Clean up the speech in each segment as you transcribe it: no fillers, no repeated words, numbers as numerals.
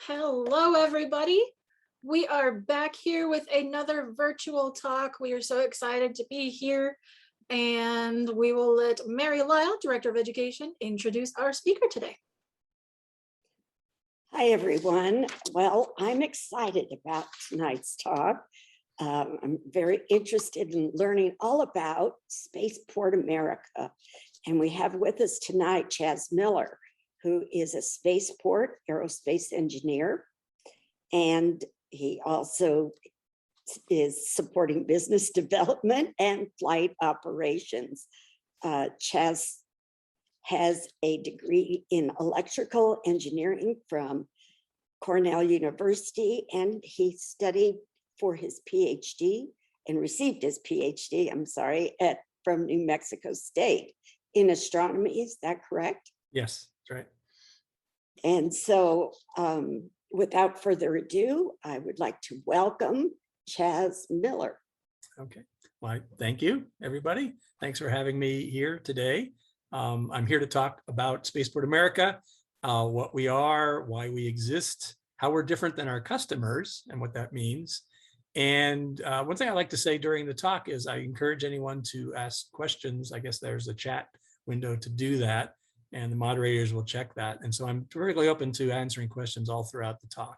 Hello, everybody. We are back here with another virtual talk. We are so excited to be here, and we will let Mary Lyle, Director of Education, introduce our speaker today. Hi, everyone. Well, I'm excited about tonight's talk. I'm very interested in learning all about Spaceport America. And we have with us tonight Chaz Miller, who is a spaceport aerospace engineer. And he also is supporting business development and flight operations. Chaz has a degree in electrical engineering from Cornell University, and he studied for his PhD and received his PhD, from New Mexico State in astronomy. Is that correct? Yes, that's right. And so without further ado, I would like to welcome Chaz Miller. Okay. Well, thank you, everybody. Thanks for having me here today. I'm here to talk about Spaceport America, what we are, why we exist, how we're different than our customers, and what that means. And one thing I like to say during the talk is I encourage anyone to ask questions. I guess there's a chat window to do that, and the moderators will check that. And so I'm really open to answering questions all throughout the talk.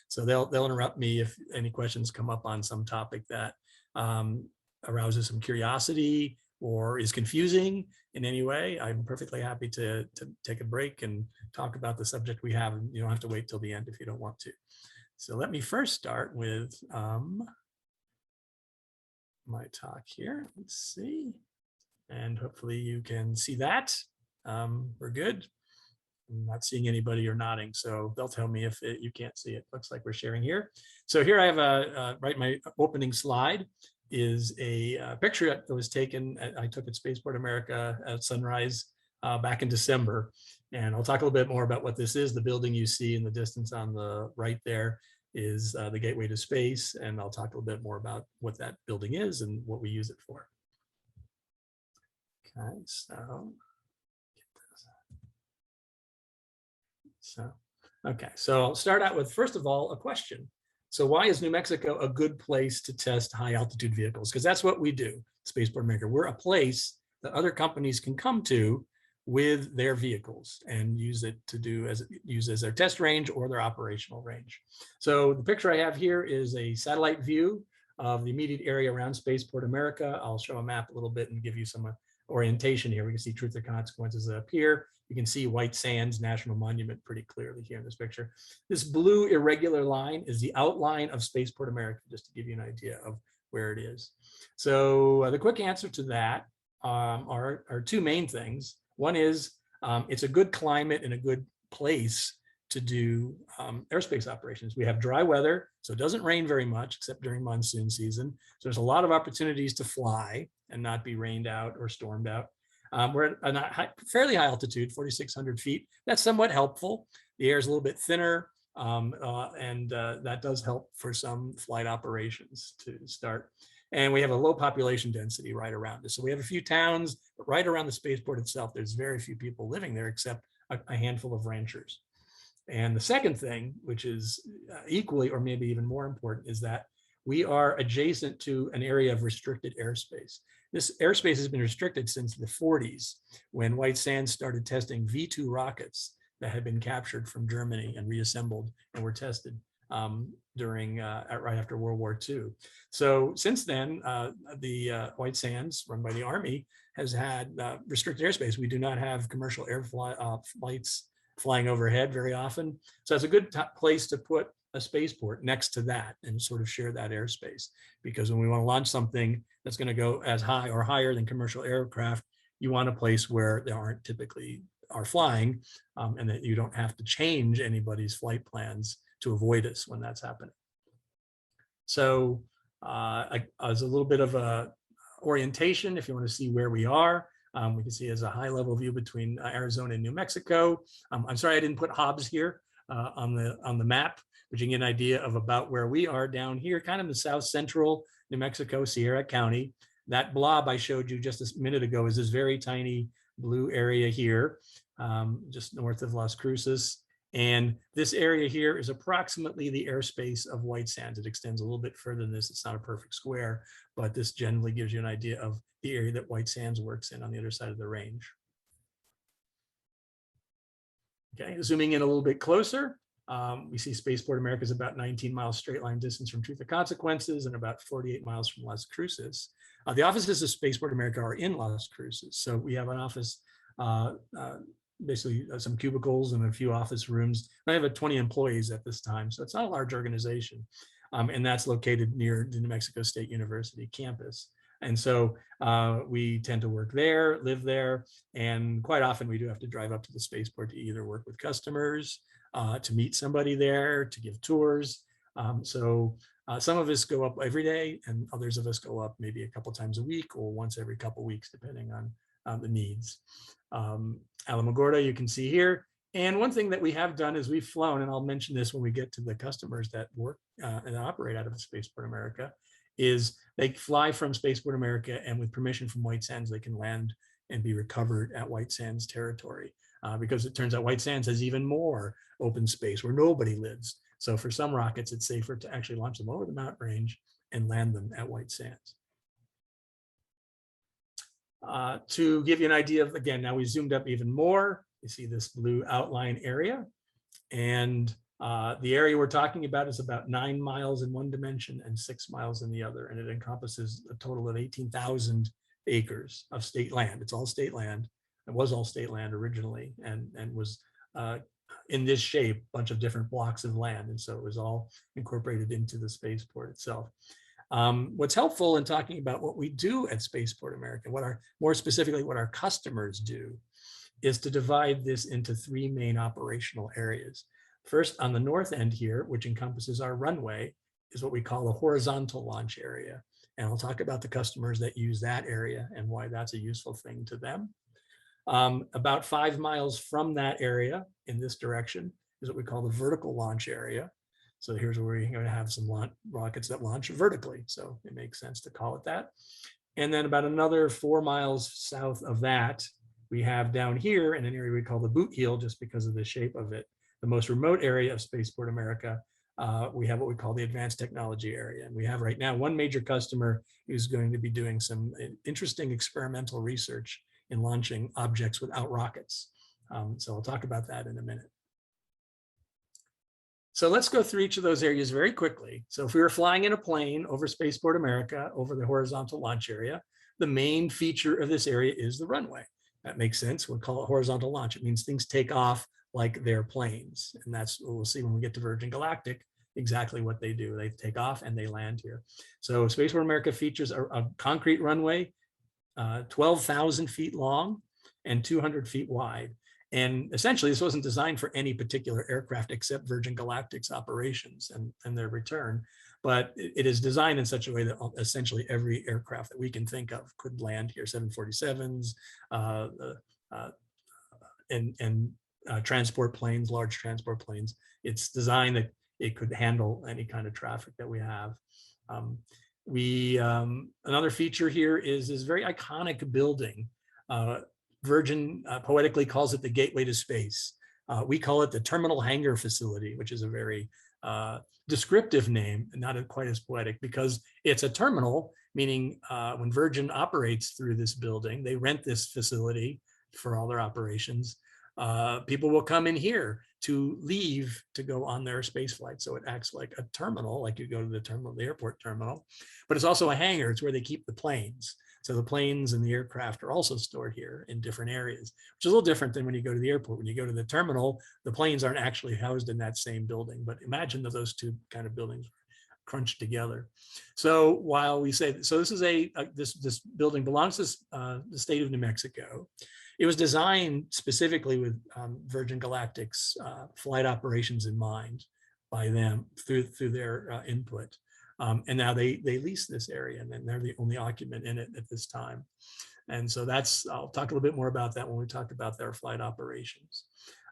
So they'll interrupt me if any questions come up on some topic that arouses some curiosity or is confusing in any way. I'm perfectly happy to take a break and talk about the subject we have. And you don't have to wait till the end if you don't want to. So let me first start with my talk here. Let's see. And hopefully you can see that. We're good. I'm not seeing anybody or nodding, so they'll tell me if you can't see it. Looks like we're sharing here. So here I have my opening slide is a picture that was taken. I took at Spaceport America at sunrise back in December. And I'll talk a little bit more about what this is. The building you see in the distance on the right there is the gateway to space. And I'll talk a little bit more about what that building is and what we use it for. Okay, so I'll start out with, first of all, a question. So why is New Mexico a good place to test high altitude vehicles? Because that's what we do, Spaceport America. We're a place that other companies can come to with their vehicles and use it to use as their test range or their operational range. So the picture I have here is a satellite view of the immediate area around Spaceport America. I'll show a map a little bit and give you some orientation here. We can see truth or consequences up here. You can see White Sands National Monument pretty clearly here in this picture. This blue irregular line is the outline of Spaceport America, just to give you an idea of where it is. So the quick answer to that are two main things. One is it's a good climate and a good place to do aerospace operations. We have dry weather, so it doesn't rain very much except during monsoon season. So there's a lot of opportunities to fly and not be rained out or stormed out. We're at a fairly high altitude, 4,600 feet. That's somewhat helpful. The air is a little bit thinner, and that does help for some flight operations to start. And we have a low population density right around us. So we have a few towns, but right around the spaceport itself, there's very few people living there except a handful of ranchers. And the second thing, which is equally or maybe even more important, is that we are adjacent to an area of restricted airspace. This airspace has been restricted since the 40s, when White Sands started testing V2 rockets that had been captured from Germany and reassembled and were tested during right after World War II. So since then, the White Sands, run by the Army, has had restricted airspace. We do not have commercial air flights flying overhead very often. So it's a good place to put a spaceport next to that and sort of share that airspace. Because when we want to launch something that's going to go as high or higher than commercial aircraft, you want a place where they aren't typically are flying, and that you don't have to change anybody's flight plans to avoid us when that's happening. So as a little bit of a orientation, if you want to see where we are, we can see as a high level view between Arizona and New Mexico. I'm sorry I didn't put Hobbs here on the map, but you can get an idea of about where we are down here, kind of in the south central New Mexico, Sierra County. That blob I showed you just a minute ago is this very tiny blue area here, just north of Las Cruces. And this area here is approximately the airspace of White Sands. It extends a little bit further than this. It's not a perfect square, but this generally gives you an idea of the area that White Sands works in on the other side of the range. Okay, zooming in a little bit closer, we see Spaceport America is about 19 miles straight line distance from Truth or Consequences and about 48 miles from Las Cruces. The offices of Spaceport America are in Las Cruces. So we have an office, basically some cubicles and a few office rooms. I have 20 employees at this time, so it's not a large organization. And that's located near the New Mexico State University campus. And so we tend to work there, live there, and quite often we do have to drive up to the spaceport to either work with customers, to meet somebody there, to give tours. Some of us go up every day, and others of us go up maybe a couple times a week or once every couple weeks, depending on the needs. Alamogordo, you can see here. And one thing that we have done is we've flown, and I'll mention this when we get to the customers that work and operate out of the Spaceport America, is they fly from Spaceport America, and with permission from White Sands, they can land and be recovered at White Sands territory, because it turns out White Sands has even more open space where nobody lives. So for some rockets, it's safer to actually launch them over the mountain range and land them at White Sands. To give you an idea of, again, now we zoomed up even more, you see this blue outline area, and the area we're talking about is about 9 miles in one dimension and 6 miles in the other, and it encompasses a total of 18,000 acres of state land. It's all state land. It was all state land originally, and was in this shape, a bunch of different blocks of land, and so it was all incorporated into the spaceport itself. What's helpful in talking about what we do at Spaceport America, more specifically what our customers do, is to divide this into 3 main operational areas. First, on the north end here, which encompasses our runway, is what we call a horizontal launch area. And I'll talk about the customers that use that area and why that's a useful thing to them. About 5 miles from that area in this direction is what we call the vertical launch area. So here's where we're going to have some rockets that launch vertically. So it makes sense to call it that. And then about another 4 miles south of that, we have down here in an area we call the boot heel, just because of the shape of it, the most remote area of Spaceport America. We have what we call the advanced technology area. And we have right now one major customer who's going to be doing some interesting experimental research in launching objects without rockets. So I'll talk about that in a minute. So let's go through each of those areas very quickly. So if we were flying in a plane over Spaceport America, over the horizontal launch area, the main feature of this area is the runway. That makes sense. We'll call it horizontal launch. It means things take off like they're planes. And that's what we'll see when we get to Virgin Galactic, exactly what they do. They take off and they land here. So Spaceport America features a concrete runway, 12,000 feet long and 200 feet wide. And essentially, this wasn't designed for any particular aircraft except Virgin Galactic's operations and their return. But it is designed in such a way that essentially every aircraft that we can think of could land here, 747s, and transport planes, large transport planes. It's designed that it could handle any kind of traffic that we have. Another feature here is this very iconic building. Virgin poetically calls it the gateway to space. We call it the terminal hangar facility, which is a very descriptive name, and not quite as poetic, because it's a terminal, meaning when Virgin operates through this building, they rent this facility for all their operations. People will come in here to leave to go on their space flight. So it acts like a terminal, like you go to the terminal, the airport terminal, but it's also a hangar. It's where they keep the planes. So the planes and the aircraft are also stored here in different areas, which is a little different than when you go to the airport. When you go to the terminal, the planes aren't actually housed in that same building, but imagine that those two kind of buildings crunched together. So while we say, so this is this building belongs to the state of New Mexico. It was designed specifically with Virgin Galactic's flight operations in mind by them through their input. And now they lease this area, and then they're the only occupant in it at this time. And so I'll talk a little bit more about that when we talk about their flight operations.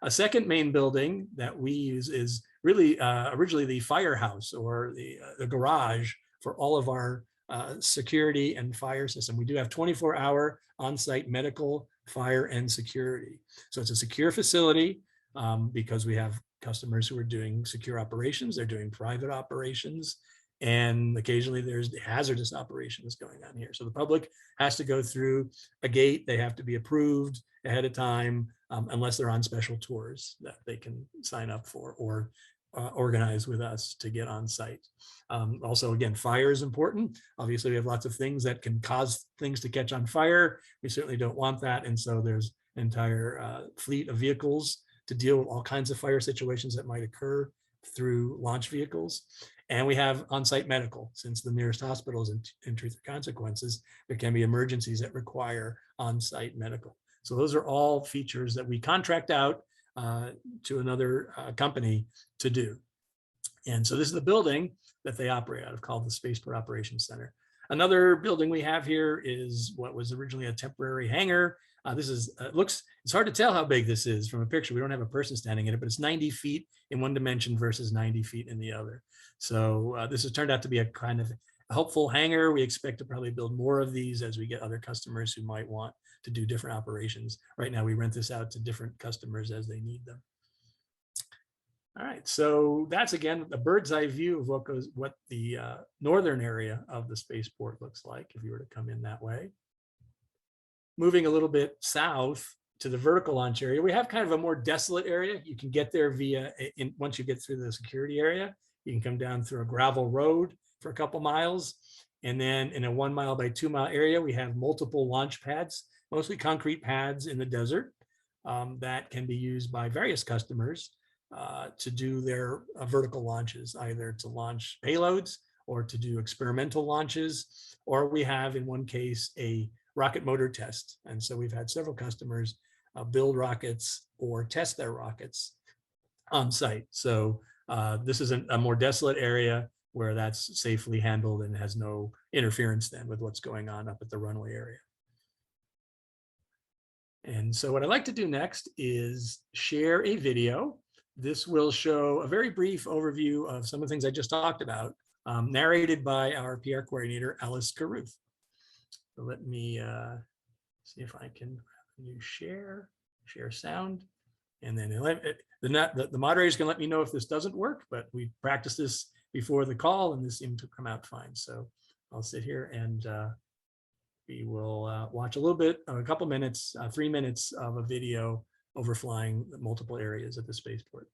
A second main building that we use is really originally the firehouse, or the garage for all of our security and fire system. We do have 24-hour on-site medical, fire, and security. So it's a secure facility because we have customers who are doing secure operations, they're doing private operations, and occasionally there's hazardous operations going on here. So the public has to go through a gate. They have to be approved ahead of time, unless they're on special tours that they can sign up for or organize with us to get on site. Also, again, fire is important. Obviously, we have lots of things that can cause things to catch on fire. We certainly don't want that. And so there's an entire fleet of vehicles to deal with all kinds of fire situations that might occur through launch vehicles. And we have on-site medical. Since the nearest hospital is in Truth or Consequences, there can be emergencies that require on-site medical. So those are all features that we contract out to another company to do. And so this is the building that they operate out of, called the Spaceport Operations Center. Another building we have here is what was originally a temporary hangar. This is, it's hard to tell how big this is from a picture. We don't have a person standing in it, but it's 90 feet in one dimension versus 90 feet in the other. So this has turned out to be a kind of helpful hangar. We expect to probably build more of these as we get other customers who might want to do different operations. Right now, we rent this out to different customers as they need them. All right, so that's again a bird's eye view of what the northern area of the spaceport looks like if you were to come in that way. Moving a little bit south to the vertical launch area, we have kind of a more desolate area. You can get there via, once you get through the security area, you can come down through a gravel road for a couple miles. And then in a 1 mile by 2 mile area, we have multiple launch pads, mostly concrete pads in the desert that can be used by various customers to do their vertical launches, either to launch payloads or to do experimental launches, or we have in one case a rocket motor test. And so we've had several customers build rockets or test their rockets on site. So this is a more desolate area where that's safely handled and has no interference then with what's going on up at the runway area. And so what I'd like to do next is share a video. This will show a very brief overview of some of the things I just talked about, narrated by our PR coordinator, Alice Carruth. So let me see if I can share sound. And then the moderator's gonna let me know if this doesn't work, but we practiced this before the call and this seemed to come out fine. So I'll sit here and we will watch a little bit, a couple minutes, 3 minutes of a video overflying multiple areas at the spaceport.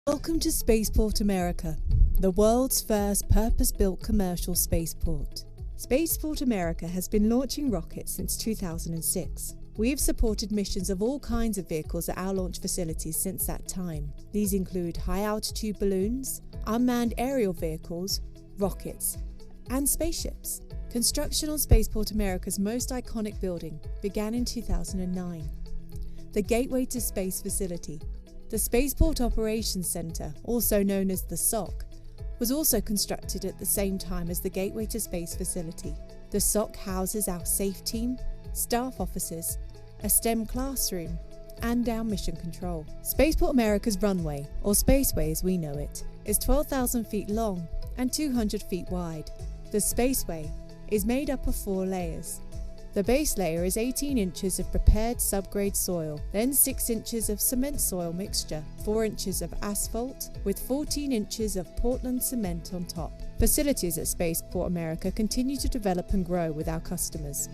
Welcome to Spaceport America, the world's first purpose-built commercial spaceport. Spaceport America has been launching rockets since 2006. We've supported missions of all kinds of vehicles at our launch facilities since that time. These include high-altitude balloons, unmanned aerial vehicles, rockets, and spaceships. Construction on Spaceport America's most iconic building began in 2009. The Gateway to Space facility, the Spaceport Operations Center, also known as the SOC, was also constructed at the same time as the Gateway to Space facility. The SOC houses our SAFE team, staff offices, a STEM classroom, and our mission control. Spaceport America's runway, or Spaceway as we know it, is 12,000 feet long and 200 feet wide. The Spaceway is made up of 4 layers. The base layer is 18 inches of prepared subgrade soil, then 6 inches of cement soil mixture, 4 inches of asphalt, with 14 inches of Portland cement on top. Facilities at Spaceport America continue to develop and grow with our customers.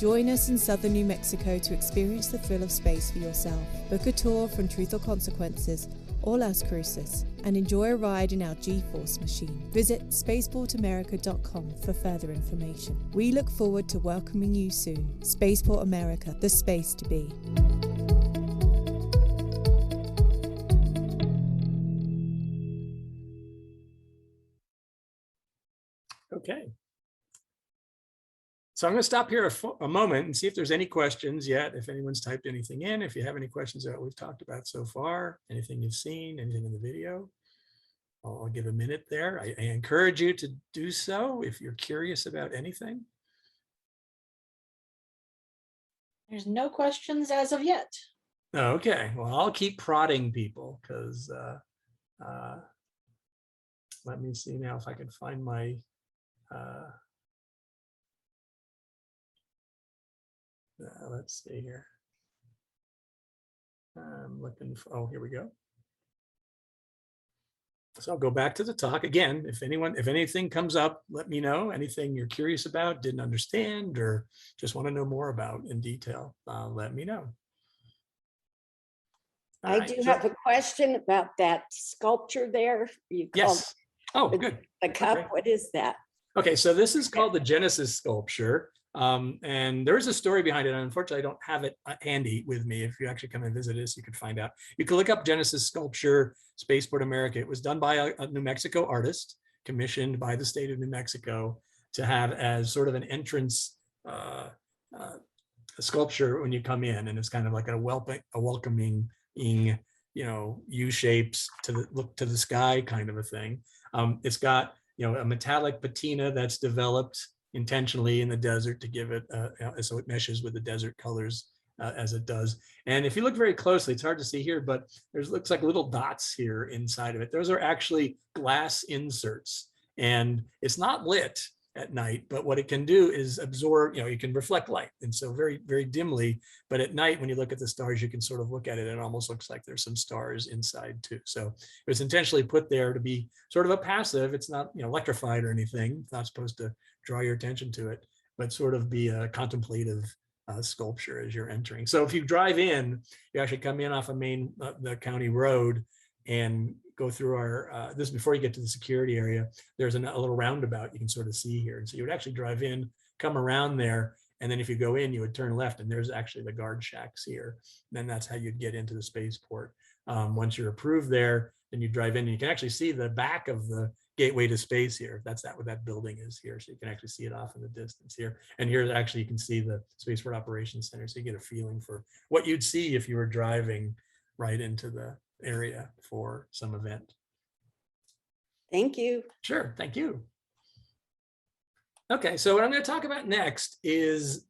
Join us in southern New Mexico to experience the thrill of space for yourself. Book a tour from Truth or Consequences or Las Cruces and enjoy a ride in our G-Force machine. Visit spaceportamerica.com for further information. We look forward to welcoming you soon. Spaceport America, the space to be. Okay. So I'm going to stop here a moment and see if there's any questions yet. If anyone's typed anything in, if you have any questions about what we've talked about so far, anything you've seen, anything in the video, I'll give a minute there. I encourage you to do so if you're curious about anything. There's no questions as of yet. Okay, well, I'll keep prodding people because let me see now if I can find my let's see here. I'm looking for, oh, here we go. So I'll go back to the talk again. If anything comes up, let me know. Anything you're curious about, didn't understand, or just want to know more about in detail, let me know. I do have a question about that sculpture there. You called Yes. Oh, good. the cup. Okay. What is that? Okay, so this is called the Genesis sculpture. And there's a story behind it. Unfortunately, I don't have it handy with me. If you actually come and visit us, you could find out. You can look up Genesis sculpture, Spaceport America. It was done by a New Mexico artist, commissioned by the state of New Mexico to have as sort of an entrance sculpture when you come in. And it's kind of like a welcoming, U shapes to the look to the sky kind of a thing. It's got, a metallic patina that's developed intentionally in the desert to give it so it meshes with the desert colors as it does. And if you look very closely, it's hard to see here, but there's looks like little dots here inside of it. Those are actually glass inserts, and it's not lit at night, but what it can do is absorb, you can reflect light. And so very, very dimly, but at night, when you look at the stars, you can sort of look at it and it almost looks like there's some stars inside too. So it was intentionally put there to be sort of a passive. It's not, electrified or anything. It's not supposed to draw your attention to it, but sort of be a contemplative sculpture as you're entering. So if you drive in, you actually come in off a main, the county road, and go through our, this is before you get to the security area, there's a little roundabout you can sort of see here. And so you would actually drive in, come around there, and then if you go in, you would turn left, and there's actually the guard shacks here. And then that's how you'd get into the spaceport. Once you're approved there, then you drive in, and you can actually see the back of the gateway to space here. That's what that building is here. So you can actually see it off in the distance here. And here actually you can see the Spaceport Operations Center. So you get a feeling for what you'd see if you were driving right into the area for some event. Thank you. Sure, thank you. Okay, so what I'm going to talk about next is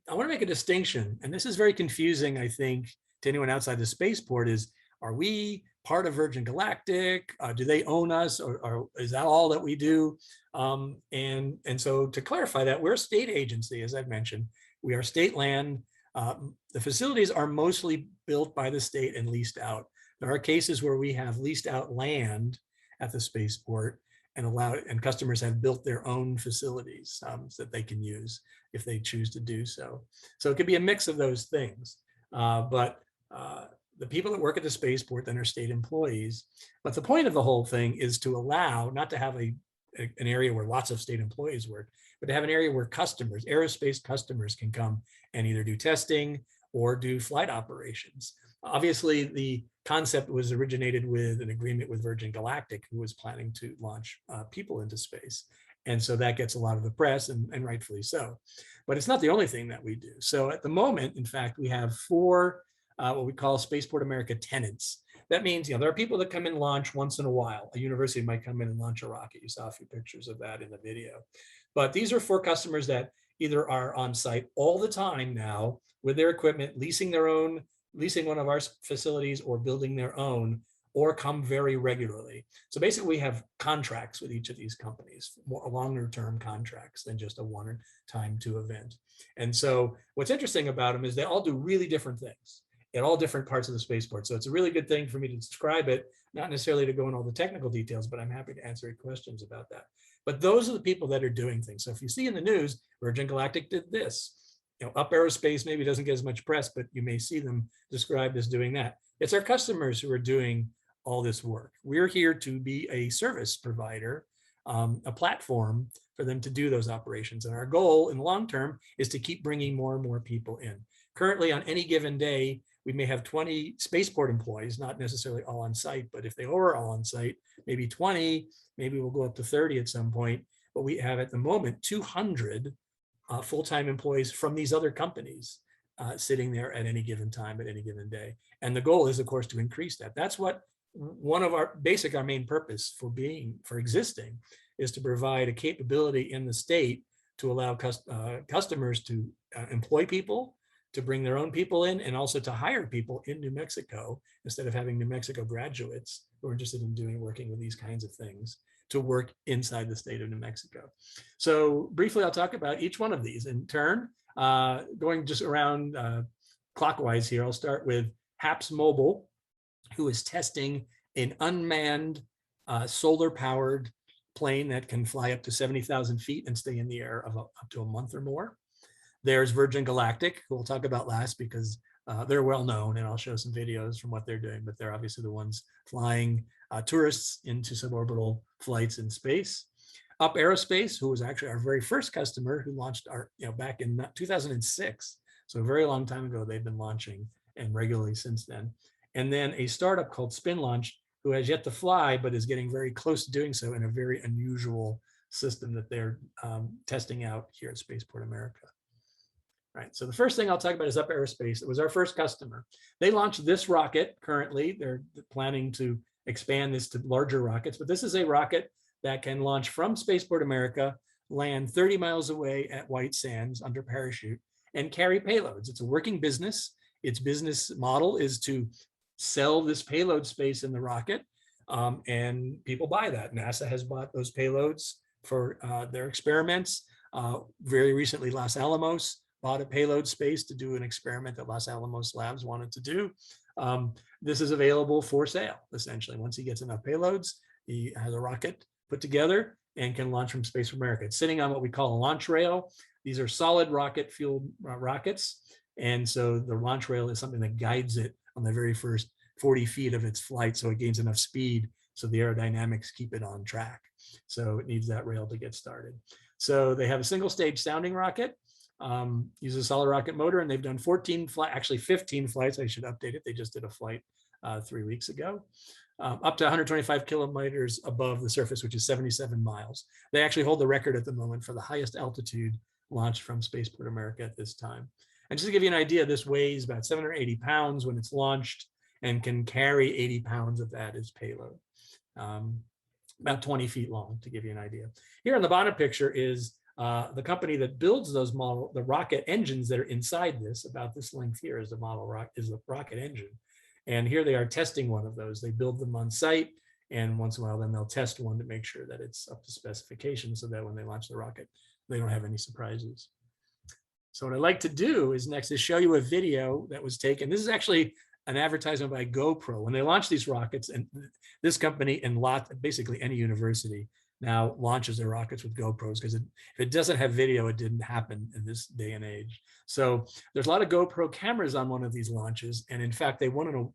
I want to make a distinction, and this is very confusing, I think, to anyone outside the spaceport, is are we part of Virgin Galactic? Do they own us, or is that all that we do? And so to clarify that, we're a state agency, as I've mentioned. We are state land. The facilities are mostly built by the state and leased out. There are cases where we have leased out land at the spaceport and customers have built their own facilities that they can use if they choose to do so. So it could be a mix of those things. But the people that work at the spaceport then are state employees. But the point of the whole thing is to allow, not to have an area where lots of state employees work, but to have an area where customers, aerospace customers, can come and either do testing or do flight operations. Obviously, the concept was originated with an agreement with Virgin Galactic, who was planning to launch people into space. And so that gets a lot of the press, and rightfully so. But it's not the only thing that we do. So at the moment, in fact, we have 4 what we call Spaceport America tenants. That means, there are people that come and launch once in a while. A university might come in and launch a rocket. You saw a few pictures of that in the video. But these are 4 customers that either are on site all the time now with their equipment, leasing one of our facilities or building their own, or come very regularly. So basically we have contracts with each of these companies, more longer term contracts than just a one-time to event. And so what's interesting about them is they all do really different things at all different parts of the spaceport. So it's a really good thing for me to describe it, not necessarily to go in all the technical details, but I'm happy to answer questions about that. But those are the people that are doing things. So if you see in the news, Virgin Galactic did this, Up Aerospace maybe doesn't get as much press, but you may see them described as doing that. It's our customers who are doing all this work. We're here to be a service provider, a platform for them to do those operations. And our goal in the long term is to keep bringing more and more people in. Currently, on any given day, we may have 20 spaceport employees, not necessarily all on site, but if they were all on site, maybe 20, maybe we'll go up to 30 at some point. But we have at the moment 200 full-time employees from these other companies sitting there at any given time, at any given day. And the goal is, of course, to increase that. That's what one of our main purpose for existing is to provide a capability in the state to allow customers to employ people, to bring their own people in, and also to hire people in New Mexico instead of having New Mexico graduates who are interested in working with these kinds of things to work inside the state of New Mexico. So briefly, I'll talk about each one of these in turn, going just around clockwise here. I'll start with HAPS Mobile, who is testing an unmanned solar-powered plane that can fly up to 70,000 feet and stay in the air up to a month or more. There's Virgin Galactic, who we'll talk about last because they're well known, and I'll show some videos from what they're doing, but they're obviously the ones flying tourists into suborbital flights in space. Up Aerospace, who was actually our very first customer, who launched back in 2006. So a very long time ago, they've been launching and regularly since then. And then a startup called Spin Launch, who has yet to fly, but is getting very close to doing so in a very unusual system that they're testing out here at Spaceport America. Right, so the first thing I'll talk about is Up Aerospace. It was our first customer. They launched this rocket currently. They're planning to expand this to larger rockets, but this is a rocket that can launch from Spaceport America, land 30 miles away at White Sands under parachute, and carry payloads. It's a working business. Its business model is to sell this payload space in the rocket, and people buy that. NASA has bought those payloads for their experiments. Very recently, Los Alamos bought a payload space to do an experiment that Los Alamos Labs wanted to do. This is available for sale, essentially. Once he gets enough payloads, he has a rocket put together and can launch from Spaceport America. It's sitting on what we call a launch rail. These are solid rocket fueled rockets. And so the launch rail is something that guides it on the very first 40 feet of its flight, so it gains enough speed so the aerodynamics keep it on track. So it needs that rail to get started. So they have a single stage sounding rocket, uses a solid rocket motor, and they've done 15 flights. I should update it. They just did a flight 3 weeks ago, up to 125 kilometers above the surface, which is 77 miles. They actually hold the record at the moment for the highest altitude launched from Spaceport America at this time. And just to give you an idea, this weighs about 780 pounds when it's launched and can carry 80 pounds of that as payload. About 20 feet long, to give you an idea. Here on the bottom picture is the company that builds those the rocket engines that are inside this. About this length here is the rocket engine. And here they are testing one of those. They build them on site, and once in a while then they'll test one to make sure that it's up to specification so that when they launch the rocket, they don't have any surprises. So what I'd like to do is next is show you a video that was taken. This is actually an advertisement by GoPro. When they launch these rockets, and this company and basically any university now launches their rockets with GoPros, because if it doesn't have video, it didn't happen in this day and age. So there's a lot of GoPro cameras on one of these launches. And in fact,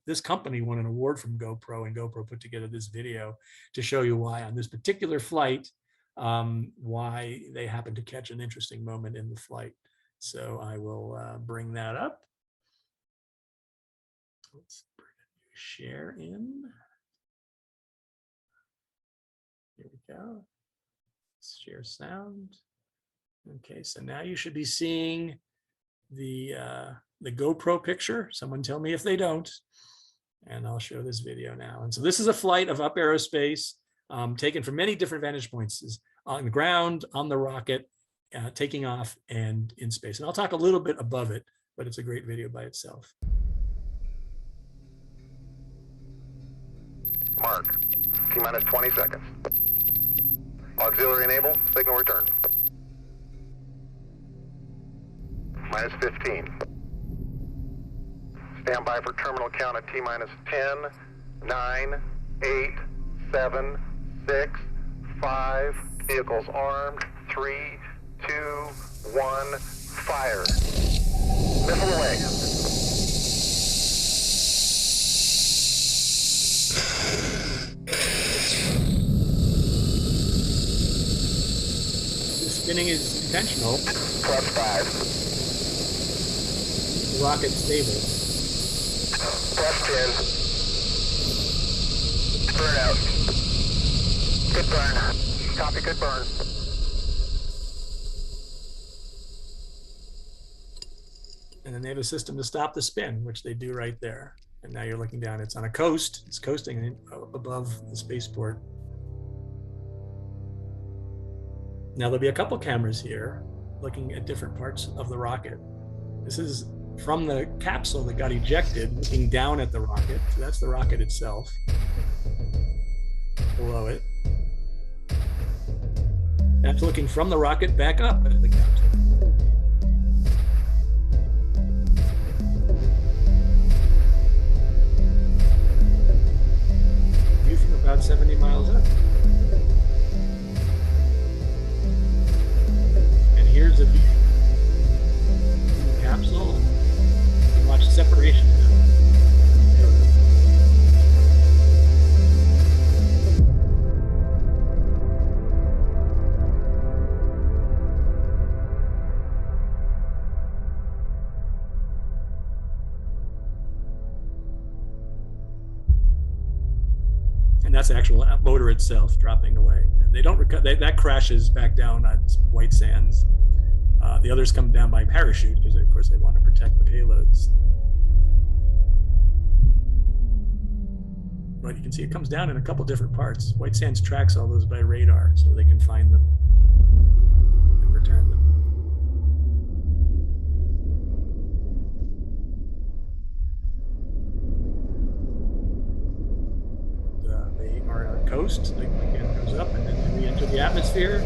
this company won an award from GoPro, and GoPro put together this video to show you why on this particular flight, why they happened to catch an interesting moment in the flight. So I will bring that up. Let's bring a new share in. Here we go. Let's share sound. Okay, so now you should be seeing the GoPro picture. Someone tell me if they don't. And I'll show this video now. And so this is a flight of Up Aerospace, taken from many different vantage points, on the ground, on the rocket, taking off, and in space. And I'll talk a little bit above it, but it's a great video by itself. Mark, T-minus 20 seconds. Auxiliary enable, signal return. Minus 15. Stand by for terminal count at T-minus 10, 9, 8, 7, 6, 5. Vehicles armed. 3, 2, 1, fire. Missile away. The spinning is intentional. +5. The rocket's stable. +10. Burn out. Good burn. Copy, good burn. And then they have a system to stop the spin, which they do right there. And now you're looking down, it's on a coast, it's coasting above the spaceport. Now there'll be a couple cameras here looking at different parts of the rocket. This is from the capsule that got ejected, looking down at the rocket. So that's the rocket itself. Below it. That's looking from the rocket back up at the capsule. View from about 70 miles up. And here's a view from the capsule. And watch the separation. And that's the actual motor itself dropping away. And they don't that crashes back down at White Sands. The others come down by parachute because, of course, they want to protect the payloads. But you can see it comes down in a couple different parts. White Sands tracks all those by radar so they can find them and return them. They are on a coast. The again goes up and then they re-enter the atmosphere.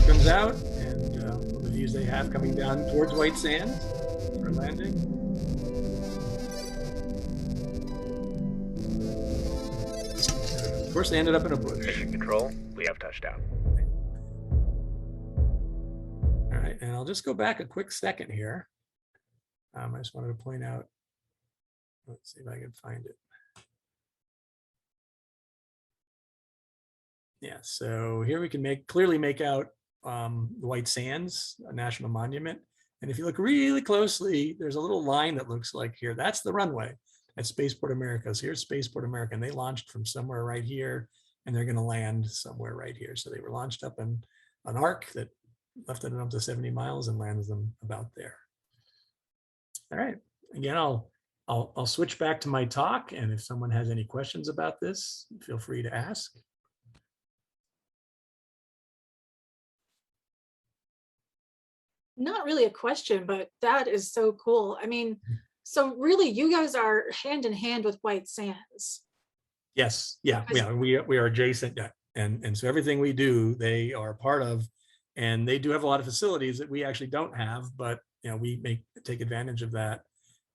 Comes out, and the views they have coming down towards White Sands for landing. Of course, they ended up in a bush. Mission control, we have touchdown. All right, and I'll just go back a quick second here. I just wanted to point out, let's see if I can find it. Yeah, so here we can clearly make out the White Sands, a national monument. And if you look really closely, there's a little line that looks like here. That's the runway at Spaceport America. So here's Spaceport America, and they launched from somewhere right here, and they're going to land somewhere right here. So they were launched up in an arc that left it up to 70 miles and lands them about there. All right. Again, I'll switch back to my talk, and if someone has any questions about this, feel free to ask. Not really a question, but that is so cool. I mean, so really you guys are hand in hand with White Sands. Yes, yeah, we are adjacent, yeah. And so everything we do, they are part of, and they do have a lot of facilities that we actually don't have, but we take advantage of that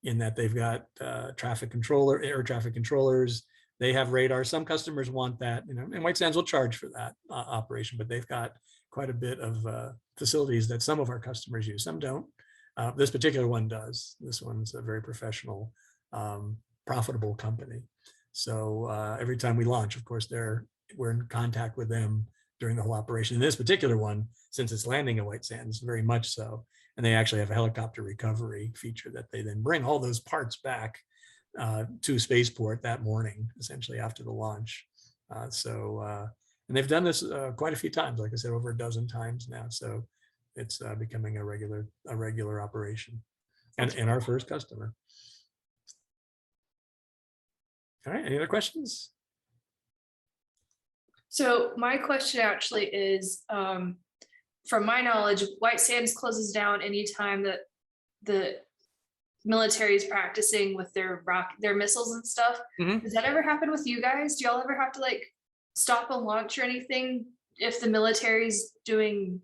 in that they've got air traffic controllers, they have radar. Some customers want that, and White Sands will charge for that operation, but they've got quite a bit of facilities that some of our customers use. Some don't. This particular one does. This one's a very professional, profitable company. So every time we launch, of course, we're in contact with them during the whole operation. In this particular one, since it's landing at White Sands, very much so. And they actually have a helicopter recovery feature that they then bring all those parts back to Spaceport that morning, essentially after the launch. And they've done this quite a few times, like I said, over a dozen times now. So it's becoming a regular operation, and our first customer. All right, any other questions? So my question actually is, from my knowledge, White Sands closes down anytime that the military is practicing with their missiles and stuff. Mm-hmm. Does that ever happen with you guys? Do y'all ever have to stop a launch or anything if the military's doing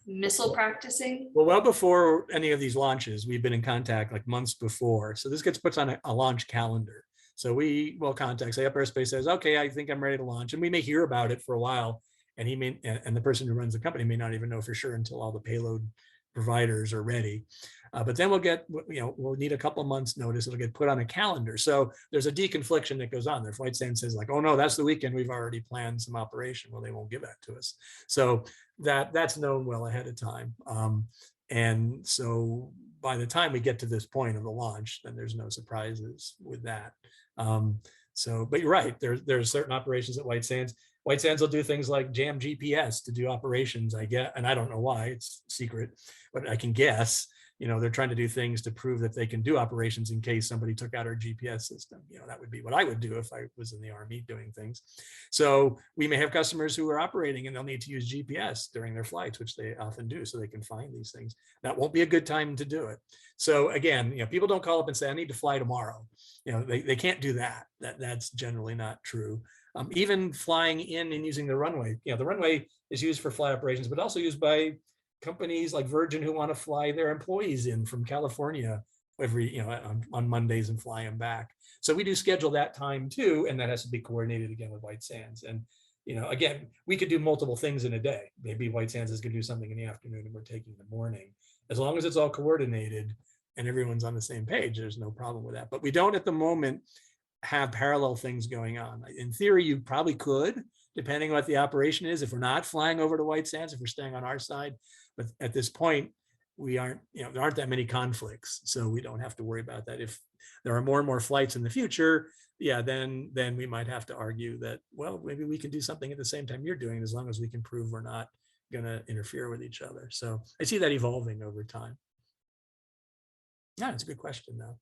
missile practicing? Well before any of these launches, we've been in contact like months before. So this gets put on a launch calendar. So we will contact, say, Aerospace says, okay, I think I'm ready to launch. And we may hear about it for a while. And and the person who runs the company may not even know for sure until all the payload providers are ready. But then we'll get, we'll need a couple of months notice. It'll get put on a calendar. So there's a deconfliction that goes on there. Flight Stand says like, oh no, that's the weekend. We've already planned some operation. Well, they won't give that to us. So that's known well ahead of time. And so by the time we get to this point of the launch, then there's no surprises with that. But you're right, there's certain operations at White Sands. White Sands will do things like jam GPS to do operations, I get, and I don't know why, it's secret, but I can guess, they're trying to do things to prove that they can do operations in case somebody took out our GPS system. That would be what I would do if I was in the Army doing things. So we may have customers who are operating and they'll need to use GPS during their flights, which they often do, so they can find these things. That won't be a good time to do it. So again, people don't call up and say, I need to fly tomorrow. They can't do that. That's generally not true. Even flying in and using the runway, the runway is used for flight operations, but also used by companies like Virgin who want to fly their employees in from California every, on Mondays and fly them back. So we do schedule that time too, and that has to be coordinated again with White Sands. And again, we could do multiple things in a day. Maybe White Sands is going to do something in the afternoon and we're taking the morning. As long as it's all coordinated and everyone's on the same page, there's no problem with that. But we don't at the moment have parallel things going on. In theory, you probably could, depending on what the operation is, if we're not flying over to White Sands, if we're staying on our side. But at this point, we aren't, there aren't that many conflicts, so we don't have to worry about that. If there are more and more flights in the future, then we might have to argue that, well, maybe we can do something at the same time you're doing, as long as we can prove we're not going to interfere with each other. So I see that evolving over time. Yeah, it's a good question, though.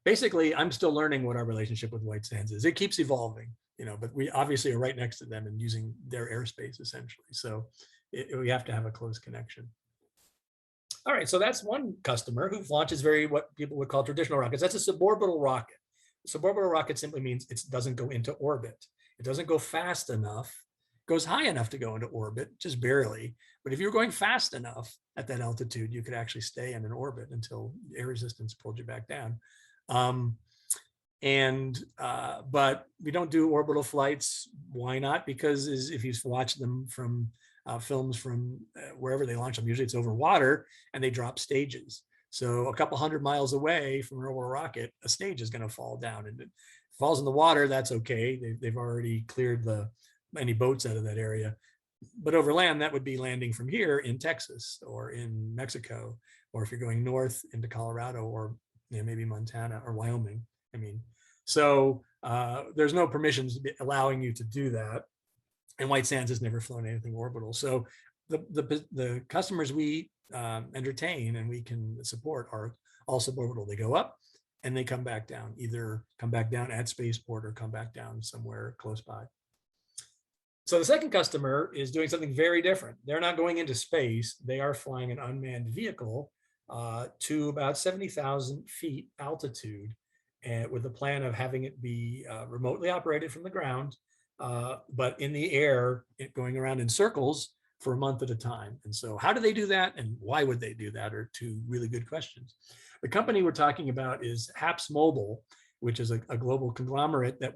Basically, I'm still learning what our relationship with White Sands is. It keeps evolving, but we obviously are right next to them and using their airspace essentially. So we have to have a close connection. All right, so that's one customer who launches what people would call traditional rockets. That's a suborbital rocket. A suborbital rocket simply means it doesn't go into orbit. It doesn't go fast enough. It goes high enough to go into orbit, just barely. But if you're going fast enough at that altitude, you could actually stay in an orbit until air resistance pulled you back down. But we don't do orbital flights. Why not? Because if you watch them from films from wherever they launch them, usually it's over water and they drop stages. So a couple 100 miles away from an orbital rocket, a stage is going to fall down, and it falls in the water. That's okay. They've already cleared any boats out of that area. But over land, that would be landing from here in Texas or in Mexico, or if you're going north into Colorado or maybe Montana or Wyoming. So there's no permissions allowing you to do that. And White Sands has never flown anything orbital. So the customers we entertain and we can support are all suborbital. They go up and they come back down, either come back down at Spaceport or come back down somewhere close by. So the second customer is doing something very different. They're not going into space. They are flying an unmanned vehicle to about 70,000 feet altitude, and with the plan of having it be remotely operated from the ground, but in the air, going around in circles for a month at a time. And so how do they do that? And why would they do that are two really good questions. The company we're talking about is HAPS Mobile, which is a global conglomerate that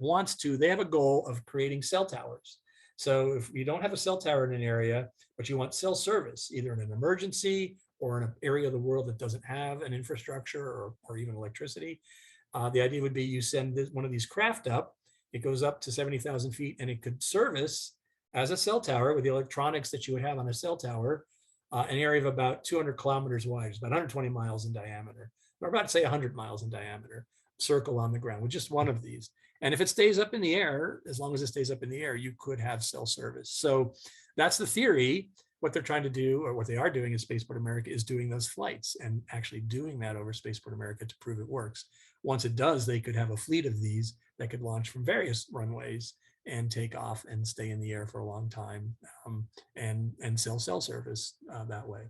they have a goal of creating cell towers. So if you don't have a cell tower in an area, but you want cell service, either in an emergency or in an area of the world that doesn't have an infrastructure or even electricity, the idea would be you send one of these craft up, it goes up to 70,000 feet, and it could service as a cell tower with the electronics that you would have on a cell tower, an area of about 200 kilometers wide, about 120 miles in diameter, or about, say, 100 miles in diameter, circle on the ground with just one of these. And if it stays up in the air, as long as it stays up in the air, you could have cell service. So that's the theory. What they're trying to do, or what they are doing in Spaceport America, is doing those flights and actually doing that over Spaceport America to prove it works. Once it does, they could have a fleet of these that could launch from various runways and take off and stay in the air for a long time, and sell cell service that way.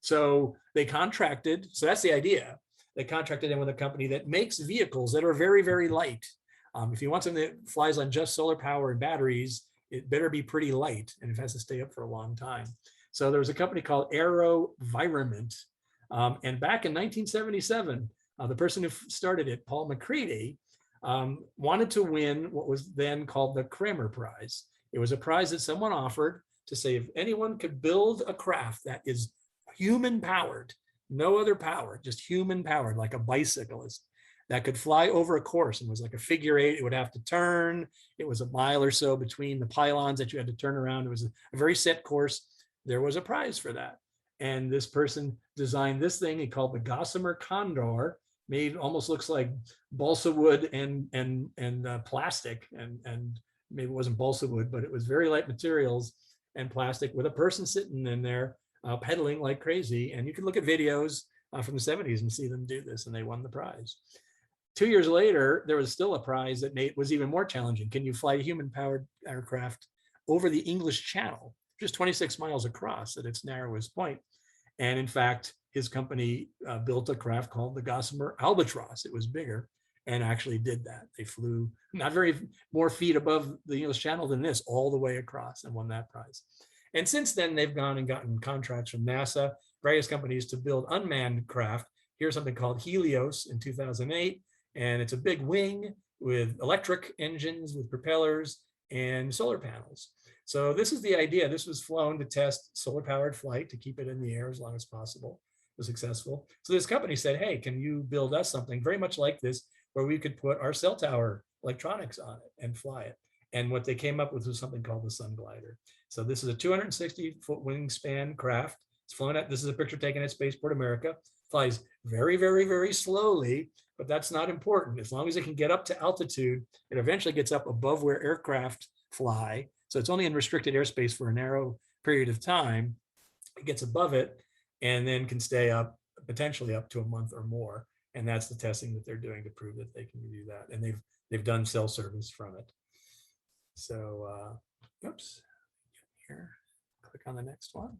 So they contracted, so that's the idea. They contracted in with a company that makes vehicles that are very, very light. If you want something that flies on just solar power and batteries, it better be pretty light and it has to stay up for a long time. So there was a company called AeroVironment. And back in 1977, the person who started it, Paul McCready, wanted to win what was then called the Kramer Prize. It was a prize that someone offered to say if anyone could build a craft that is human powered, no other power, just human powered, like a bicyclist, that could fly over a course and was like a figure eight. It would have to turn. It was a mile or so between the pylons that you had to turn around. It was a very set course. There was a prize for that. And this person designed this thing he called the Gossamer Condor, made almost looks like balsa wood and plastic. And maybe it wasn't balsa wood, but it was very light materials and plastic with a person sitting in there pedaling like crazy. And you can look at videos from the 70s and see them do this, and they won the prize. 2 years later, there was still a prize that was even more challenging. Can you fly a human-powered aircraft over the English Channel, just 26 miles across at its narrowest point? And in fact, his company built a craft called the Gossamer Albatross. It was bigger and actually did that. They flew not very more feet above the English Channel than this, all the way across, and won that prize. And since then, they've gone and gotten contracts from NASA, various companies to build unmanned craft. Here's something called Helios in 2008. And it's a big wing with electric engines, with propellers and solar panels. So this is the idea. This was flown to test solar powered flight to keep it in the air as long as possible. It was successful. So this company said, hey, can you build us something very much like this where we could put our cell tower electronics on it and fly it? And what they came up with was something called the Sun Glider. So this is a 260-foot wingspan craft. It's flown at, this is a picture taken at Spaceport America. Flies very, very, very slowly, but that's not important. As long as it can get up to altitude, it eventually gets up above where aircraft fly. So it's only in restricted airspace for a narrow period of time. It gets above it and then can stay up, potentially up to a month or more. And that's the testing that they're doing to prove that they can do that. And they've done cell service from it. So, oops, here, click on the next one.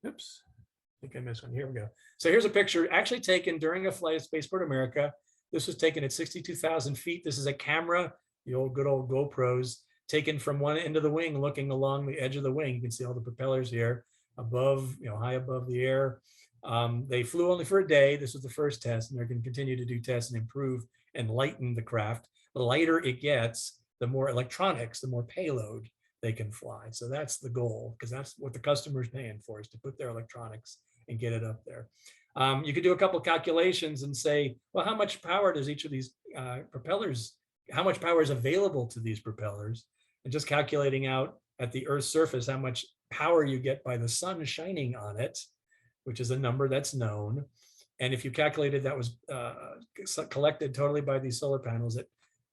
Oops. I think I missed one. Here we go. So here's a picture actually taken during a flight at Spaceport America. This was taken at 62,000 feet. This is a camera, the old good old GoPros, taken from one end of the wing, looking along the edge of the wing. You can see all the propellers here above, high above the air. They flew only for a day. This was the first test, and they're going to continue to do tests and improve and lighten the craft. The lighter it gets, the more electronics, the more payload they can fly. So that's the goal, because that's what the customer's paying for, is to put their electronics and get it up there. You could do a couple calculations and say, well, how much power does each of these propellers, how much power is available to these propellers? And just calculating out at the Earth's surface how much power you get by the sun shining on it, which is a number that's known. And if you calculated that was collected totally by these solar panels at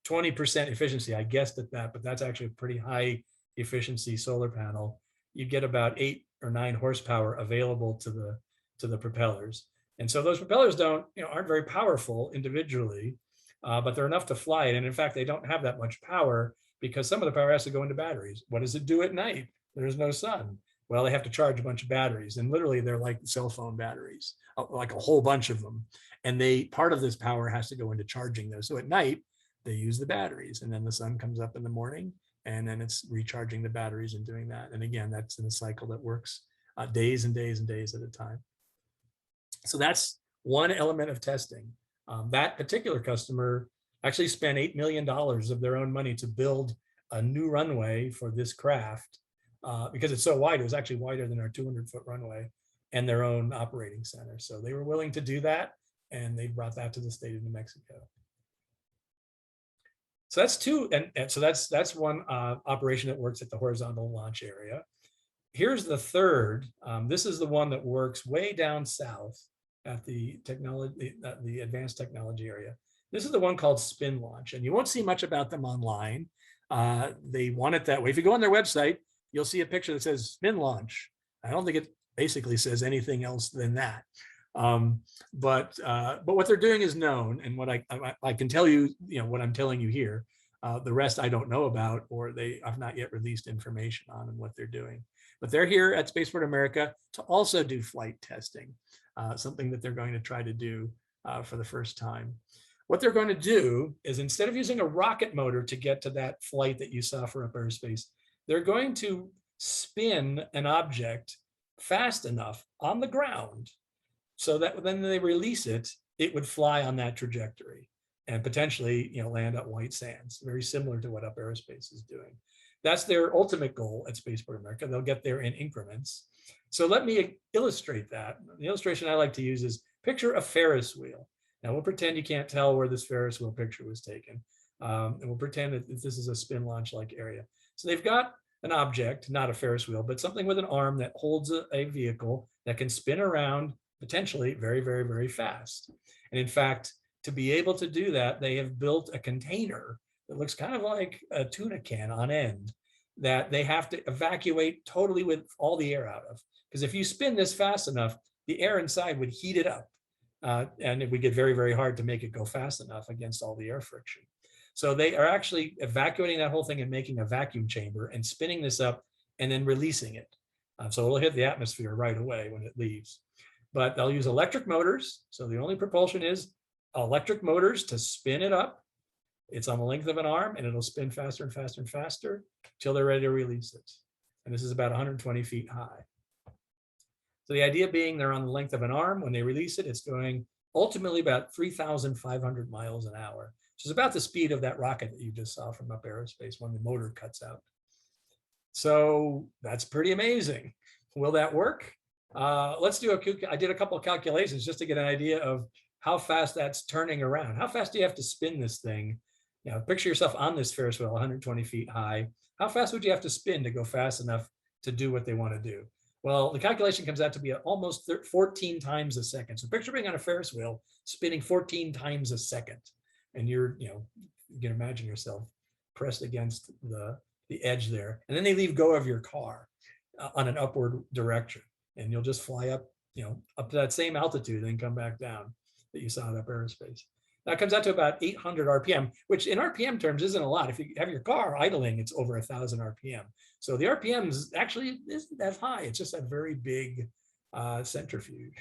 20% efficiency, I guessed at that, but that's actually a pretty high efficiency solar panel, you get about 8 or 9 horsepower available to the propellers. And so those propellers aren't very powerful individually, but they're enough to fly it. And in fact, they don't have that much power because some of the power has to go into batteries. What does it do at night? There's no sun. Well, they have to charge a bunch of batteries, and literally they're like cell phone batteries, like a whole bunch of them. And part of this power has to go into charging those. So at night, they use the batteries, and then the sun comes up in the morning, and then it's recharging the batteries and doing that. And again, that's in a cycle that works days and days and days at a time. So that's one element of testing. That particular customer actually spent $8 million of their own money to build a new runway for this craft because it's so wide. It was actually wider than our 200-foot runway, and their own operating center. So they were willing to do that, and they brought that to the state of New Mexico. So that's two, and so that's one operation that works at the horizontal launch area. Here's the third. This is the one that works way down south at the advanced technology area. This is the one called Spin Launch, and you won't see much about them online. They want it that way. If you go on their website, you'll see a picture that says Spin Launch. I don't think it basically says anything else than that. But what they're doing is known, and what I can tell you, what I'm telling you here. The rest I don't know about, or they have not yet released information on and what they're doing. But they're here at Spaceport America to also do flight testing, something that they're going to try to do for the first time. What they're going to do is, instead of using a rocket motor to get to that flight that you saw for up airspace, they're going to spin an object fast enough on the ground so that when they release it, it would fly on that trajectory and potentially, land at white sands, very similar to what Up Aerospace is doing. That's their ultimate goal at Spaceport America. They'll get there in increments. So let me illustrate that. The illustration I like to use is picture a Ferris wheel. Now we'll pretend you can't tell where this Ferris wheel picture was taken. And we'll pretend that this is a spin launch like area. So they've got an object, not a Ferris wheel, but something with an arm that holds a vehicle that can spin around potentially very, very, very fast. And in fact, to be able to do that, they have built a container that looks kind of like a tuna can on end that they have to evacuate totally with all the air out of. Because if you spin this fast enough, the air inside would heat it up. And it would get very, very hard to make it go fast enough against all the air friction. So they are actually evacuating that whole thing and making a vacuum chamber and spinning this up and then releasing it. So it'll hit the atmosphere right away when it leaves. But they'll use electric motors. So the only propulsion is electric motors to spin it up. It's on the length of an arm and it'll spin faster and faster and faster till they're ready to release it. And this is about 120 feet high. So the idea being they're on the length of an arm. When they release it, it's going ultimately about 3,500 miles an hour, which is about the speed of that rocket that you just saw from Up Aerospace when the motor cuts out. So that's pretty amazing. Will that work? Let's do I did a couple of calculations just to get an idea of how fast that's turning around. How fast do you have to spin this thing? Picture yourself on this Ferris wheel, 120 feet high. How fast would you have to spin to go fast enough to do what they want to do? Well, the calculation comes out to be almost 14 times a second. So picture being on a Ferris wheel, spinning 14 times a second. And you can imagine yourself pressed against the edge there. And then they leave go of your car on an upward direction. And you'll just fly up, up to that same altitude and then come back down that you saw at Up Aerospace. That comes out to about 800 RPM, which in RPM terms isn't a lot. If you have your car idling, it's over 1,000 RPM. So the RPMs actually isn't that high. It's just a very big centrifuge.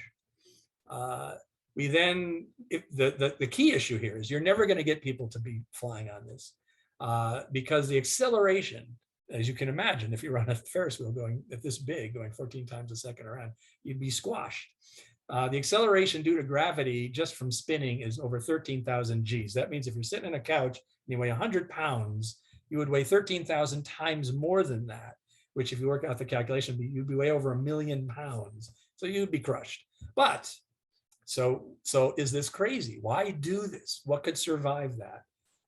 We then, the key issue here is you're never going to get people to be flying on this because the acceleration, as you can imagine, if you're on a Ferris wheel going at this big, going 14 times a second around, you'd be squashed. The acceleration due to gravity just from spinning is over 13,000 Gs. That means if you're sitting in a couch and you weigh 100 pounds, you would weigh 13,000 times more than that, which if you work out the calculation, you'd be way over 1 million pounds. So you'd be crushed. But so is this crazy? Why do this? What could survive that?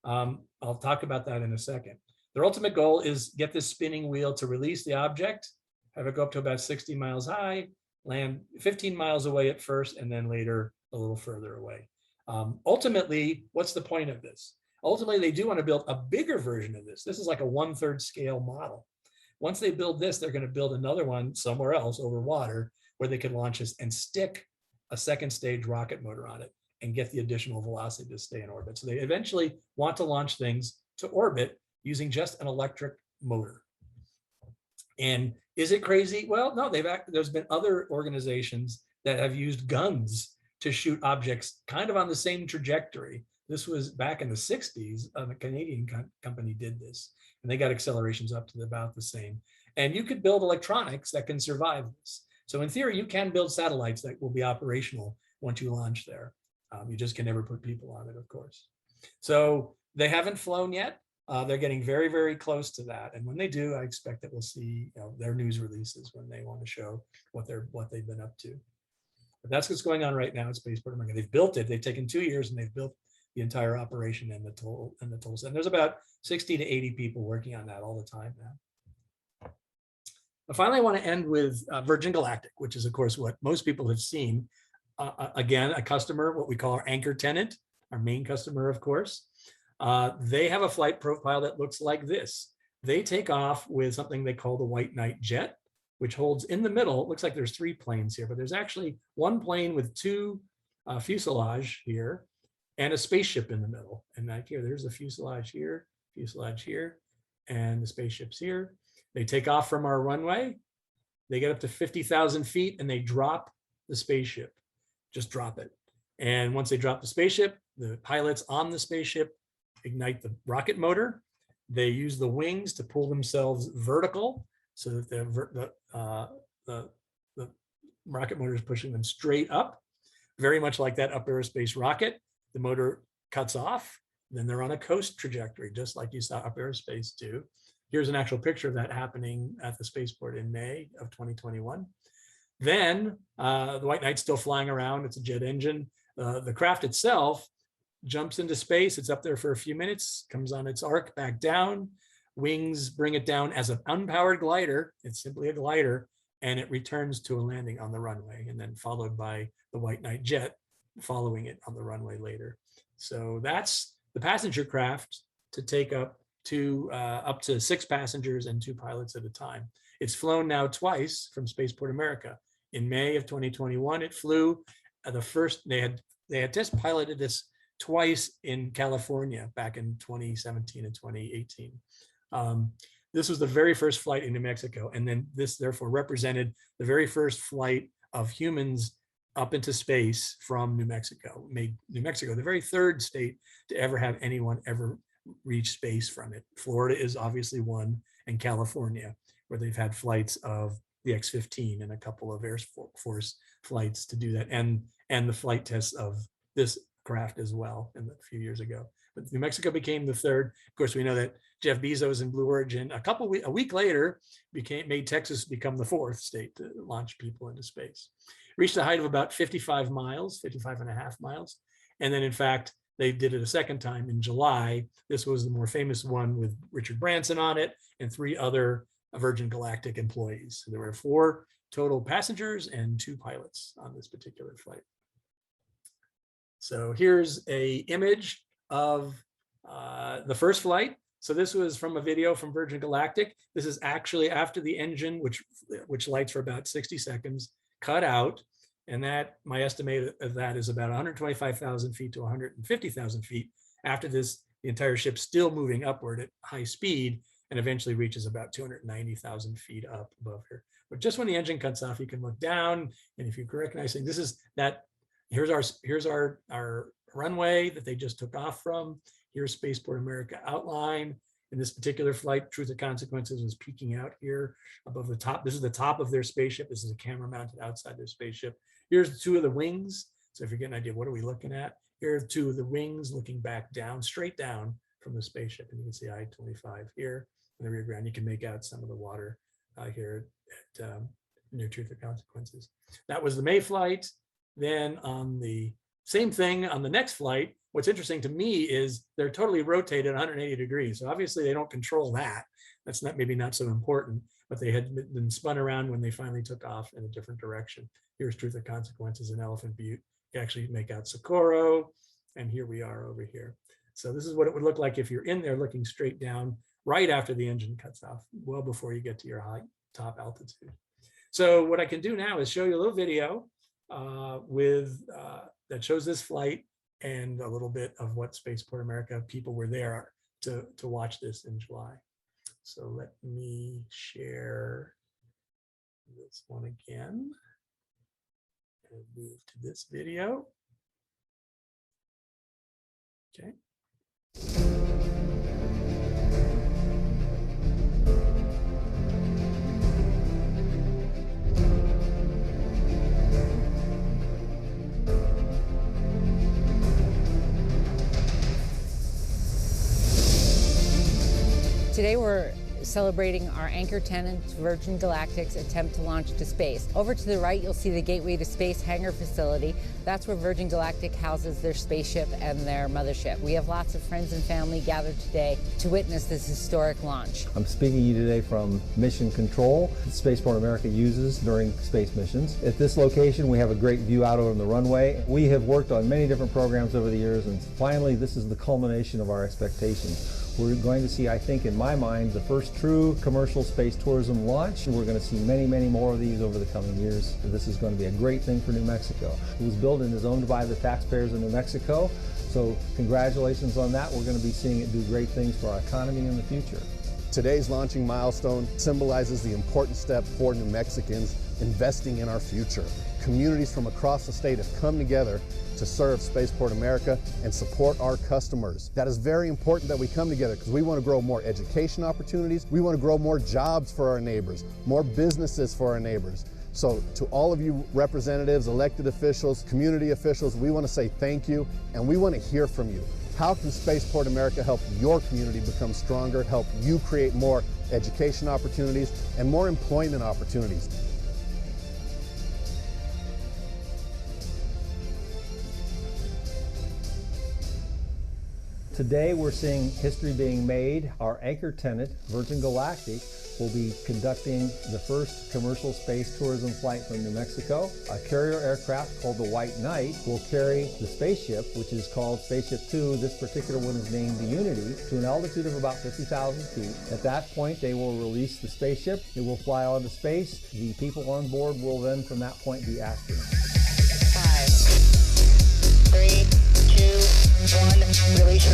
I'll talk about that in a second. Their ultimate goal is get this spinning wheel to release the object, have it go up to about 60 miles high, land 15 miles away at first, and then later a little further away. Ultimately, what's the point of this? Ultimately, they do want to build a bigger version of this. This is like a 1/3 scale model. Once they build this, they're going to build another one somewhere else over water where they can launch this and stick a second stage rocket motor on it and get the additional velocity to stay in orbit. So they eventually want to launch things to orbit using just an electric motor. And is it crazy? Well, no, there's been other organizations that have used guns to shoot objects kind of on the same trajectory. This was back in the 60s, a Canadian company did this, and they got accelerations up to about the same. And you could build electronics that can survive this. So in theory, you can build satellites that will be operational once you launch there. You just can never put people on it, of course. So they haven't flown yet. They're getting very, very close to that. And when they do, I expect that we'll see their news releases when they want to show what they've been up to. But that's what's going on right now at Spaceport America. They've built it. They've taken 2 years and they've built the entire operation and the tools. And there's about 60 to 80 people working on that all the time now. But finally, I want to end with Virgin Galactic, which is, of course, what most people have seen. Again, a customer, what we call our anchor tenant, our main customer, of course. They have a flight profile that looks like this. They take off with something they call the White Knight jet, which holds in the middle. It looks like there's 3 planes here, but there's actually one plane with 2 fuselage here and a spaceship in the middle. And like here, there's the fuselage here, and the spaceship's here. They take off from our runway. They get up to 50,000 feet and they drop the spaceship, just drop it. And once they drop the spaceship, the pilots on the spaceship ignite the rocket motor. They use the wings to pull themselves vertical so that the rocket motor is pushing them straight up, very much like that up aerospace rocket. The motor cuts off, then they're on a coast trajectory, just like you saw up aerospace do. Here's an actual picture of that happening at the spaceport in May of 2021. Then the White Knight's still flying around. It's a jet engine. The craft itself jumps into space. It's up there for a few minutes, comes on its arc back down. Wings bring it down as an unpowered glider. It's simply a glider, and it returns to a landing on the runway, and then followed by the White Knight jet following it on the runway later. So that's the passenger craft to take up to 6 passengers and 2 pilots at a time. It's flown now twice from Spaceport America. In May of 2021, it flew the first, they had test piloted this twice in California back in 2017 and 2018. This was the very first flight in New Mexico. And then this therefore represented the very first flight of humans up into space from New Mexico, made New Mexico the very 3rd state to ever have anyone ever reach space from it. Florida is obviously one, and California, where they've had flights of the X-15 and a couple of Air Force flights to do that, and the flight tests of this craft as well a few years ago. But New Mexico became the 3rd. Of course, we know that Jeff Bezos and Blue Origin a week later made Texas become the 4th state to launch people into space. Reached a height of about 55 miles, 55 and a half miles. And then in fact, they did it a second time in July. This was the more famous one with Richard Branson on it and 3 other Virgin Galactic employees. So there were 4 total passengers and 2 pilots on this particular flight. So here's an image of the first flight. So this was from a video from Virgin Galactic. This is actually after the engine, which lights for about 60 seconds, cut out. And that, my estimate of that is about 125,000 feet to 150,000 feet. After this, the entire ship's still moving upward at high speed and eventually reaches about 290,000 feet up above here. But just when the engine cuts off, you can look down, and if you can recognize things, this is that. Here's our runway that they just took off from. Here's Spaceport America outline. In this particular flight, Truth or Consequences was peeking out here above the top. This is the top of their spaceship. This is a camera mounted outside their spaceship. Here's 2 of the wings. So if you get an idea, what are we looking at? Here are 2 of the wings looking back down, straight down from the spaceship. And you can see I-25 here in the rear ground. You can make out some of the water here at near Truth or Consequences. That was the May flight. Then on the same thing on the next flight, what's interesting to me is they're totally rotated 180 degrees. So obviously they don't control that. That's maybe not so important, but they had been spun around when they finally took off in a different direction. Here's Truth or Consequences in Elephant Butte. You actually make out Socorro, and here we are over here. So this is what it would look like if you're in there looking straight down right after the engine cuts off, well before you get to your high top altitude. So what I can do now is show you a little video that shows this flight and a little bit of what Spaceport America people were there to watch this in July. So let me share this one again and move to this video. Okay. Today we're celebrating our anchor tenant, Virgin Galactic's attempt to launch to space. Over to the right, you'll see the Gateway to Space hangar facility. That's where Virgin Galactic houses their spaceship and their mothership. We have lots of friends and family gathered today to witness this historic launch. I'm speaking to you today from Mission Control that Spaceport America uses during space missions. At this location, we have a great view out over the runway. We have worked on many different programs over the years, and finally, this is the culmination of our expectations. We're going to see, I think, in my mind, the first true commercial space tourism launch. We're going to see many, many more of these over the coming years. This is going to be a great thing for New Mexico. It was built and is owned by the taxpayers of New Mexico. So congratulations on that. We're going to be seeing it do great things for our economy in the future. Today's launching milestone symbolizes the important step for New Mexicans investing in our future, communities from across the state have come together to serve Spaceport America and support our customers. That is very important that we come together because we want to grow more education opportunities. We want to grow more jobs for our neighbors, more businesses for our neighbors. So to all of you representatives, elected officials, community officials, we want to say thank you, and we want to hear from you. How can Spaceport America help your community become stronger, help you create more education opportunities and more employment opportunities? Today, we're seeing history being made. Our anchor tenant, Virgin Galactic, will be conducting the first commercial space tourism flight from New Mexico. A carrier aircraft called the White Knight will carry the spaceship, which is called Spaceship 2. This particular one is named the Unity, to an altitude of about 50,000 feet. At that point, they will release the spaceship. It will fly out into space. The people on board will then, from that point, be astronauts. 5, 3, 2, 1, release.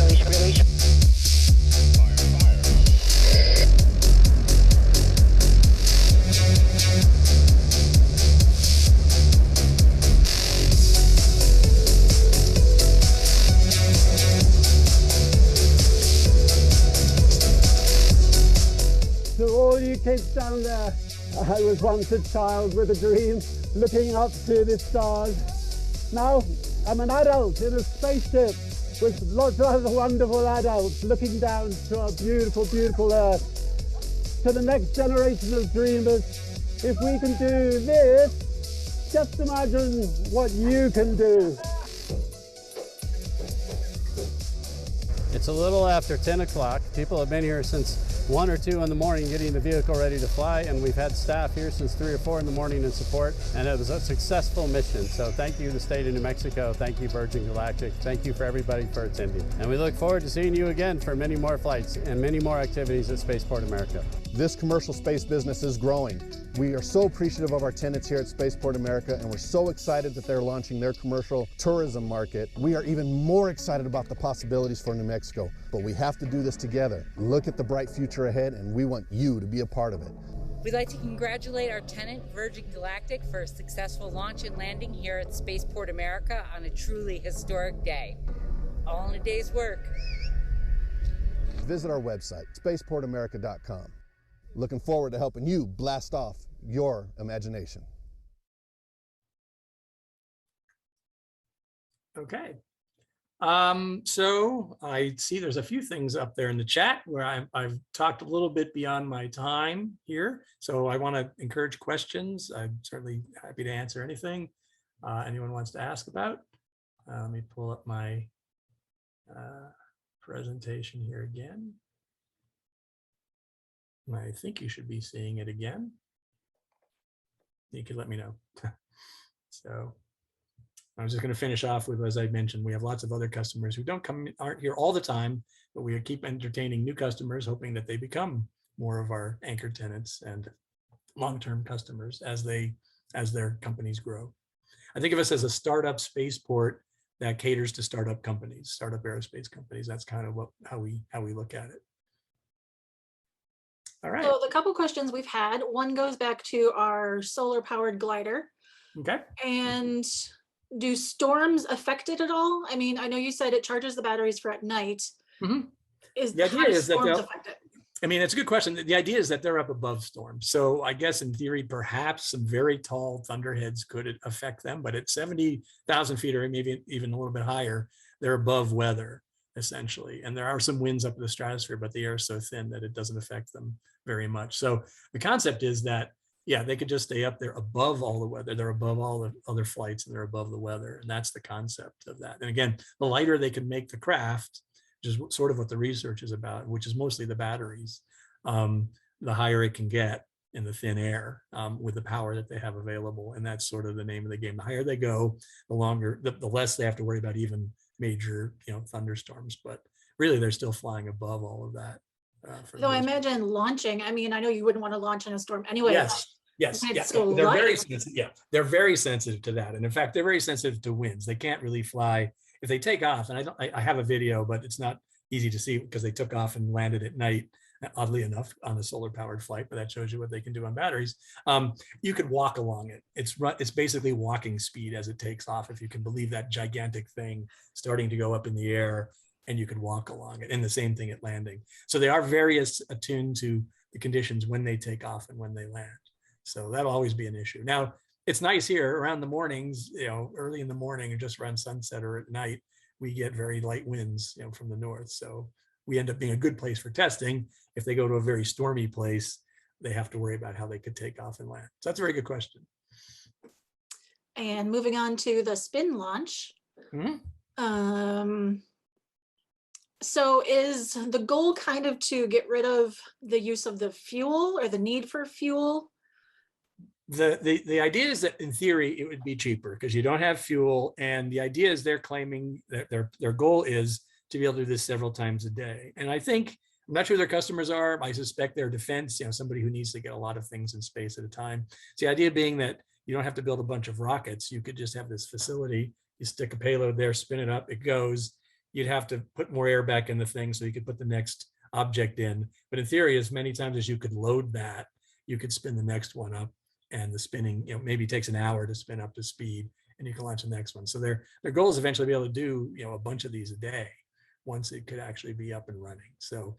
To all you kids down there, I was once a child with a dream, looking up to the stars. Now I'm an adult in a spaceship with lots of other wonderful adults looking down to our beautiful, beautiful Earth. To the next generation of dreamers, if we can do this, just imagine what you can do. It's a little after 10 o'clock. People have been here since 1 or 2 in the morning getting the vehicle ready to fly, and we've had staff here since 3 or 4 in the morning in support, and it was a successful mission. So thank you, the state of New Mexico. Thank you, Virgin Galactic. Thank you for everybody for attending. And we look forward to seeing you again for many more flights and many more activities at Spaceport America. This commercial space business is growing. We are so appreciative of our tenants here at Spaceport America, and we're so excited that they're launching their commercial tourism market. We are even more excited about the possibilities for New Mexico, but we have to do this together. Look at the bright future ahead, and we want you to be a part of it. We'd like to congratulate our tenant, Virgin Galactic, for a successful launch and landing here at Spaceport America on a truly historic day. All in a day's work. Visit our website, spaceportamerica.com. Looking forward to helping you blast off your imagination. Okay. So I see there's a few things up there in the chat where I've talked a little bit beyond my time here. So I want to encourage questions. I'm certainly happy to answer anything anyone wants to ask about. Let me pull up my presentation here again. I think you should be seeing it again. You can let me know. So I was just going to finish off with, as I mentioned, we have lots of other customers who aren't here all the time, but we keep entertaining new customers, hoping that they become more of our anchor tenants and long-term customers as their companies grow. I think of us as a startup spaceport that caters to startup companies, startup aerospace companies. That's kind of how we look at it. All right. So the couple questions we've had, one goes back to our solar powered glider. Okay. And do storms affect it at all? I mean, I know you said it charges the batteries for at night. Mm-hmm. The idea is that storms affect it? I mean, it's a good question. The idea is that they're up above storms. So I guess in theory, perhaps some very tall thunderheads could affect them, but at 70,000 feet or maybe even a little bit higher, they're above weather essentially. And there are some winds up in the stratosphere, but the air is so thin that it doesn't affect them very much. So the concept is that, yeah, they could just stay up there above all the weather. They're above all the other flights and they're above the weather. And that's the concept of that. And again, the lighter they can make the craft, which is sort of what the research is about, which is mostly the batteries, the higher it can get in the thin air with the power that they have available. And that's sort of the name of the game. The higher they go, the less they have to worry about even major, thunderstorms. But really, they're still flying above all of that. So I imagine launching. I mean, I know you wouldn't want to launch in a storm anyway. Yes. So they're very sensitive. Yeah, they're very sensitive to that. And in fact, they're very sensitive to winds. They can't really fly if they take off. And I have a video, but it's not easy to see because they took off and landed at night. oddly enough, on a solar powered flight, but that shows you what they can do on batteries. You could walk along it. It's basically walking speed as it takes off, if you can believe that gigantic thing starting to go up in the air, and you could walk along it. And the same thing at landing. So they are very attuned to the conditions when they take off and when they land. So that'll always be an issue. Now, it's nice here around the mornings, early in the morning or just around sunset or at night, we get very light winds, from the north. So we end up being a good place for testing. If they go to a very stormy place, they have to worry about how they could take off and land. So that's a very good question. And moving on to the spin launch. So is the goal kind of to get rid of the use of the fuel or the need for fuel? The idea is that in theory it would be cheaper because you don't have fuel, and the idea is they're claiming that their goal is to be able to do this several times a day. And I think, I'm not sure who their customers are. I suspect they're defense, somebody who needs to get a lot of things in space at a time. So the idea being that you don't have to build a bunch of rockets. You could just have this facility, you stick a payload there, spin it up, it goes. You'd have to put more air back in the thing so you could put the next object in. But in theory, as many times as you could load that, you could spin the next one up. And the spinning, maybe takes an hour to spin up to speed, and you can launch the next one. So their goal is eventually to be able to do, a bunch of these a day once it could actually be up and running. So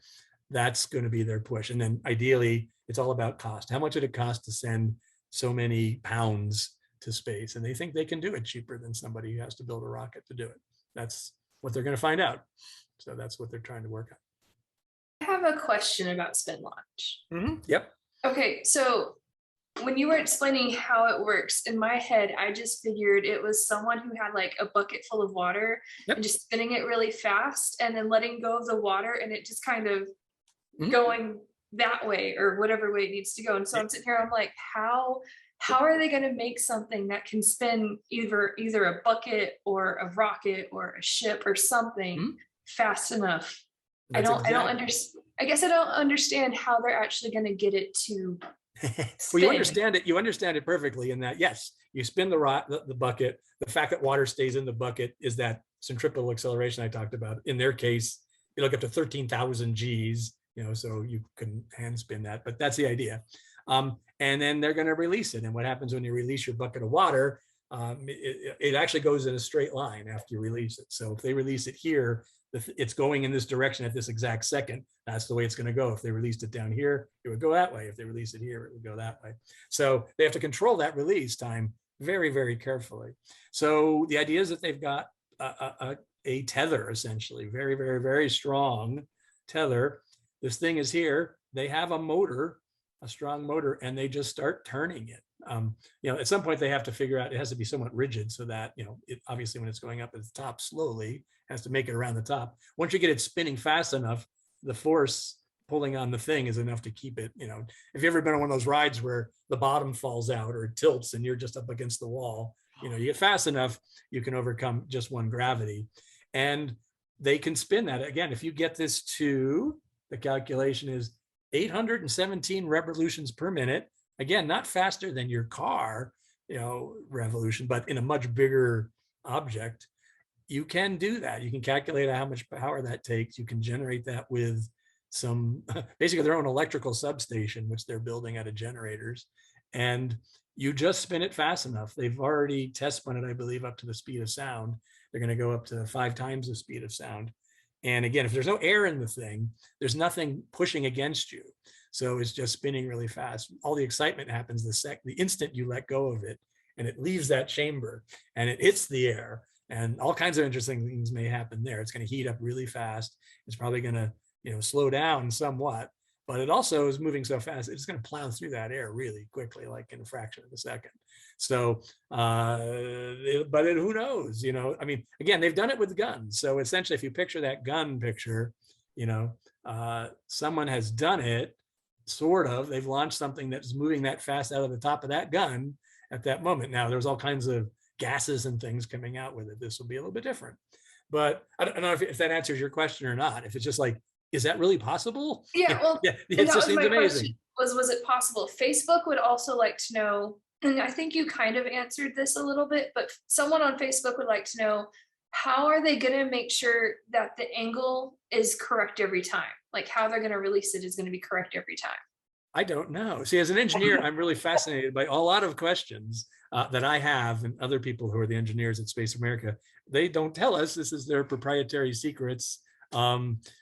that's going to be their push. And then ideally, it's all about cost. How much did it cost to send so many pounds to space? And they think they can do it cheaper than somebody who has to build a rocket to do it. That's what they're going to find out. So that's what they're trying to work on. I have a question about spin launch. Yep. Okay, so when you were explaining how it works, in my head, I just figured it was someone who had like a bucket full of water and just spinning it really fast and then letting go of the water and it just kind of going that way or whatever way it needs to go. And so I'm sitting here, I'm like, how are they going to make something that can spin either a bucket or a rocket or a ship or something fast enough? I don't understand. I guess I don't understand how they're actually going to get it to well, you understand it perfectly in that, yes, you spin the bucket. The fact that water stays in the bucket is that centripetal acceleration I talked about. In their case, you look up to 13,000 Gs, so you can hand spin that, but that's the idea. And then they're going to release it. And what happens when you release your bucket of water, it actually goes in a straight line after you release it. So if they release it here, it's going in this direction at this exact second. That's the way it's going to go. If they released it down here, it would go that way. If they release it here, it would go that way. So they have to control that release time very, very carefully. So the idea is that they've got a tether, essentially, very, very, very strong tether. This thing is here. They have a motor, a strong motor, and they just start turning it. At some point they have to figure out it has to be somewhat rigid so that, it obviously when it's going up at the top slowly has to make it around the top. Once you get it spinning fast enough, the force pulling on the thing is enough to keep it, if you've ever been on one of those rides where the bottom falls out or it tilts and you're just up against the wall, you get fast enough, you can overcome just one gravity. And they can spin that. Again, if you get this to, the calculation is 817 revolutions per minute. Again, not faster than your car, revolution, but in a much bigger object. You can do that. You can calculate how much power that takes. You can generate that with some, basically their own electrical substation, which they're building out of generators. And you just spin it fast enough. They've already test spun it, I believe, up to the speed of sound. They're going to go up to 5 times the speed of sound. And again, if there's no air in the thing, there's nothing pushing against you. So it's just spinning really fast. All the excitement happens the instant you let go of it, and it leaves that chamber and it hits the air. And all kinds of interesting things may happen there. It's going to heat up really fast. It's probably going to, slow down somewhat, but it also is moving so fast, it's going to plow through that air really quickly, like in a fraction of a second. So, who knows, again, they've done it with guns. So essentially, if you picture that gun picture, someone has done it, sort of. They've launched something that's moving that fast out of the top of that gun at that moment. Now, there's all kinds of gases and things coming out with it. This will be a little bit different, but I don't know if that answers your question or not. If it's just like, is that really possible? Yeah, well, yeah, it just seems amazing. Was it possible? Facebook would also like to know, and I think you kind of answered this a little bit, but someone on Facebook would like to know, how are they going to make sure that the angle is correct every time? Like how they're going to release it is going to be correct every time. I don't know. See, as an engineer, I'm really fascinated by a lot of questions that I have, and other people who are the engineers at Space America. They don't tell us. This is their proprietary secrets.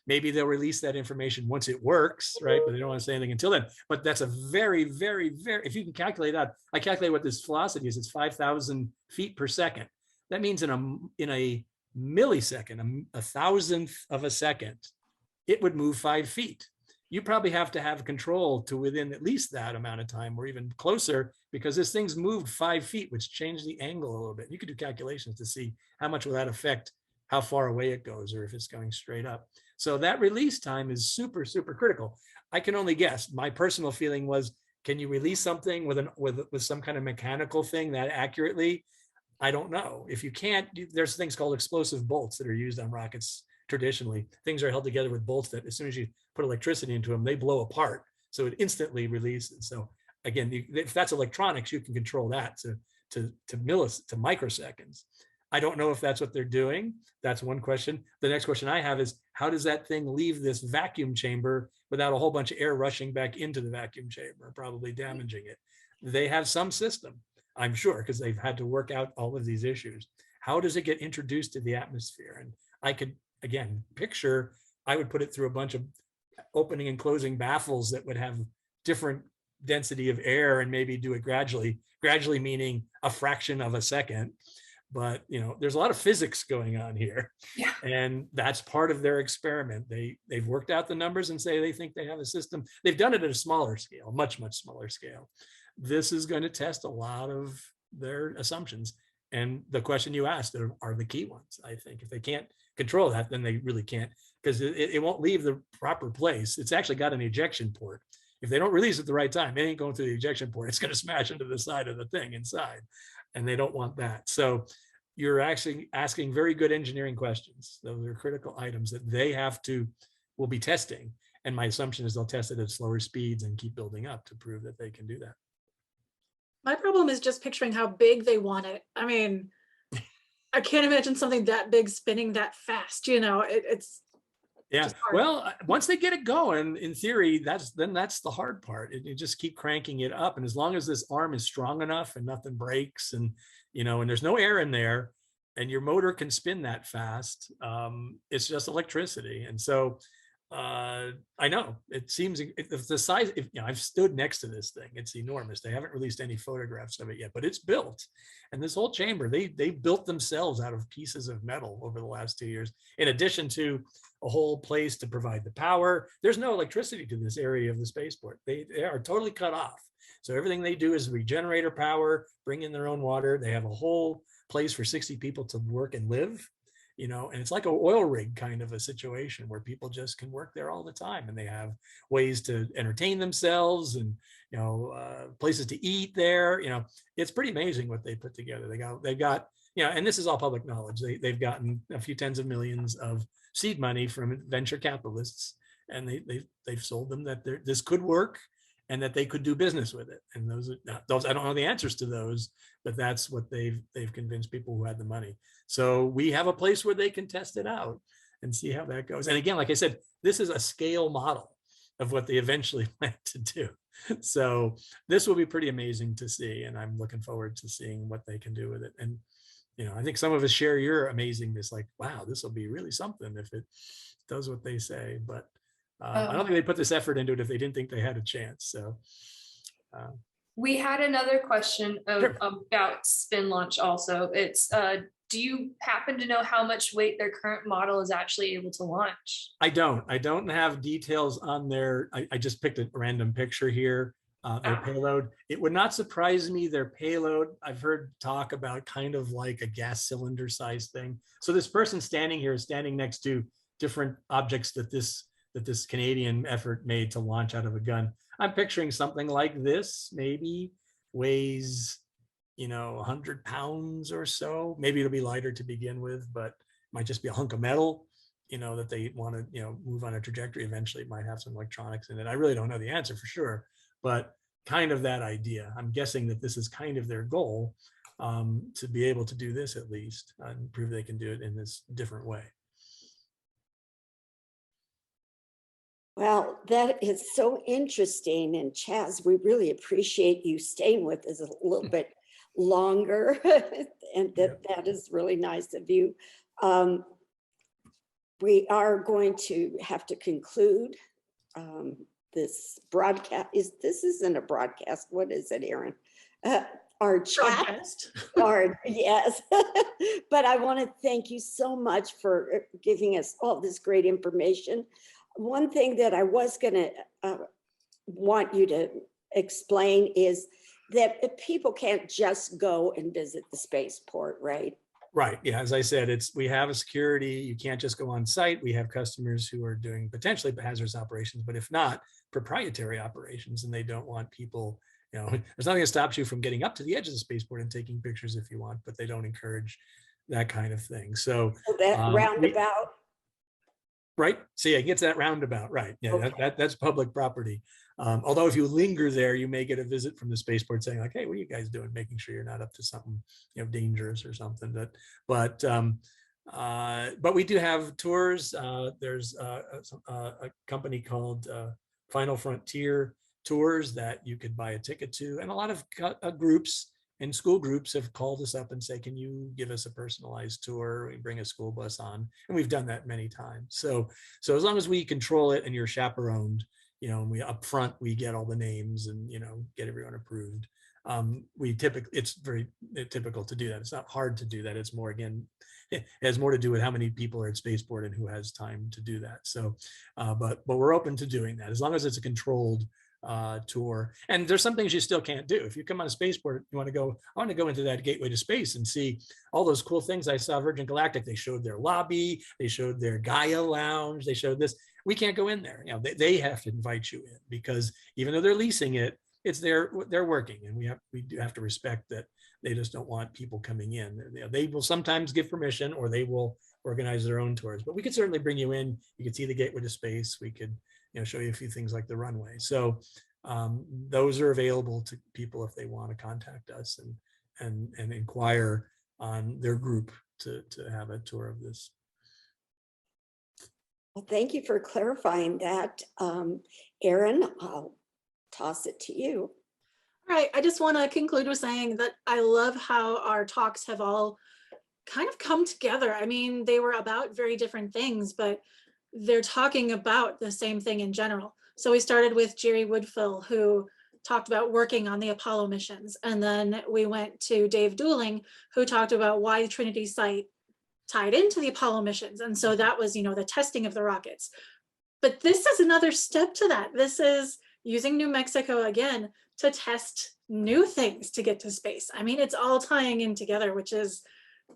Maybe they'll release that information once it works, right? But they don't want to say anything until then. But that's a very, very, very, if you can calculate that, I calculate what this velocity is. It's 5,000 feet per second. That means in a millisecond, a thousandth of a second, it would move 5 feet. You probably have to have control to within at least that amount of time, or even closer, because this thing's moved 5 feet, which changed the angle a little bit. You could do calculations to see how much will that affect how far away it goes, or if it's going straight up. So that release time is super, super critical. I can only guess. My personal feeling was, can you release something with some kind of mechanical thing that accurately? I don't know. If you can't, there's things called explosive bolts that are used on rockets. Traditionally, things are held together with bolts that as soon as you put electricity into them, they blow apart. So it instantly releases. So again, if that's electronics, you can control that to microseconds. I don't know if that's what they're doing. That's one question. The next question I have is, how does that thing leave this vacuum chamber without a whole bunch of air rushing back into the vacuum chamber, probably damaging it? They have some system, I'm sure, because they've had to work out all of these issues. How does it get introduced to the atmosphere? And I could, again, picture, I would put it through a bunch of opening and closing baffles that would have different density of air, and maybe do it gradually meaning a fraction of a second. But there's a lot of physics going on here. Yeah. And that's part of their experiment. They've worked out the numbers and say they think they have a system. They've done it at a smaller scale, much, much smaller scale. This is going to test a lot of their assumptions. And the question you asked are the key ones, I think. If they can't control that, then they really can't, because it won't leave the proper place. It's actually got an ejection port. If they don't release it at the right time, it ain't going through the ejection port. It's going to smash into the side of the thing inside. And they don't want that. So you're actually asking very good engineering questions. Those are critical items that they will be testing. And my assumption is they'll test it at slower speeds and keep building up to prove that they can do that. My problem is just picturing how big they want it. I mean, I can't imagine something that big spinning that fast, it's. Yeah, well, once they get it going, in theory, that's the hard part. You just keep cranking it up. And as long as this arm is strong enough and nothing breaks, and and there's no air in there, and your motor can spin that fast, it's just electricity. And so I know it seems the size, I've stood next to this thing, it's enormous. They haven't released any photographs of it yet, but it's built. And this whole chamber, they built themselves out of pieces of metal over the last 2 years, in addition to a whole place to provide the power. There's no electricity to this area of the spaceport. They are totally cut off. So everything they do is regenerator power, bring in their own water. They have a whole place for 60 people to work and live. And it's like an oil rig kind of a situation where people just can work there all the time, and they have ways to entertain themselves, and places to eat there. It's pretty amazing what they put together. They've got and this is all public knowledge. They've gotten a few tens of millions of seed money from venture capitalists, and they've sold them that this could work and that they could do business with it. And those I don't know the answers to those, but that's what they've convinced people who had the money. So we have a place where they can test it out and see how that goes. And again, like I said, this is a scale model of what they eventually plan to do. So this will be pretty amazing to see, and I'm looking forward to seeing what they can do with it. And I think some of us share your amazingness, like, wow, this will be really something if it does what they say. But I don't think they'd put this effort into it if they didn't think they had a chance. So we had another question Sure. about spin launch also. It's do you happen to know how much weight their current model is actually able to launch? I don't have details on their, I just picked a random picture here, their payload. It would not surprise me, their payload, I've heard talk about kind of like a gas cylinder size thing. So this person standing here is standing next to different objects that this Canadian effort made to launch out of a gun. I'm picturing something like this, maybe weighs 100 pounds or so. Maybe it'll be lighter to begin with, but might just be a hunk of metal, that they want to, move on a trajectory. Eventually it might have some electronics in it. I really don't know the answer for sure, but kind of that idea. I'm guessing that this is kind of their goal. to be able to do this at least and prove they can do it in this different way. Well, that is so interesting. And Chaz, we really appreciate you staying with us a little bit longer. And that is really nice of you. We are going to have to conclude this broadcast. This isn't a broadcast. What is it, Aaron? Our chat. Yes. But I want to thank you so much for giving us all this great information. One thing that I was going to want you to explain is that people can't just go and visit the spaceport, right? Right. Yeah. As I said, we have a security. You can't just go on site. We have customers who are doing potentially hazardous operations, but if not, proprietary operations, and they don't want people, there's nothing that stops you from getting up to the edge of the spaceport and taking pictures if you want, but they don't encourage that kind of thing. So that roundabout. Right. So yeah, it gets that roundabout. Right. Yeah, Okay. That's public property. Although if you linger there, you may get a visit from the spaceport saying like, hey, what are you guys doing? Making sure you're not up to something, dangerous or something. But we do have tours. There's a company called Final Frontier Tours that you could buy a ticket to. And a lot of groups and school groups have called us up and say, can you give us a personalized tour? We bring a school bus on, and we've done that many times. So as long as we control it and you're chaperoned, and we up front, we get all the names and, get everyone approved. It's very typical to do that. It's not hard to do that. It's more, again, it has more to do with how many people are at Spaceport and who has time to do that. So, but we're open to doing that as long as it's a controlled tour. And there's some things you still can't do. If you come on a spaceport, I want to go into that gateway to space and see all those cool things I saw Virgin Galactic. They showed their lobby, they showed their Gaia lounge, they showed this. We can't go in there. They have to invite you in, because even though they're leasing it, it's they're working, and we do have to respect that. They just don't want people coming in. They will sometimes give permission, or they will organize their own tours, but we could certainly bring you in. You could see the gateway to space. We could show you a few things like the runway. So those are available to people if they want to contact us and inquire on their group to have a tour of this. Well, thank you for clarifying that. Aaron, I'll toss it to you. All right, I just want to conclude with saying that I love how our talks have all kind of come together. I mean, they were about very different things, but they're talking about the same thing in general. So we started with Jerry Woodfill, who talked about working on the Apollo missions. And then we went to Dave Dooling, who talked about why the Trinity site tied into the Apollo missions. And so that was, the testing of the rockets. But this is another step to that. This is using New Mexico again to test new things to get to space. I mean, it's all tying in together, which is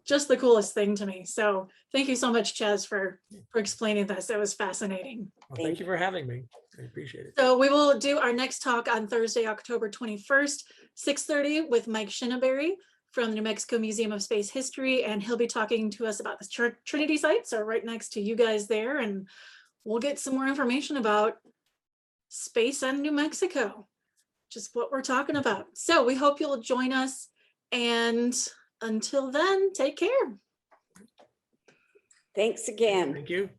just the coolest thing to me. So thank you so much, Chaz, for explaining this. It was fascinating. Well, thank you for having me. I appreciate it. So we will do our next talk on Thursday, October 21st, 6:30 with Mike Shinneberry from the New Mexico Museum of Space History. And he'll be talking to us about the Trinity site. So right next to you guys there. And we'll get some more information about space and New Mexico, just what we're talking about. So we hope you'll join us. And until then, take care. Thanks again. Thank you.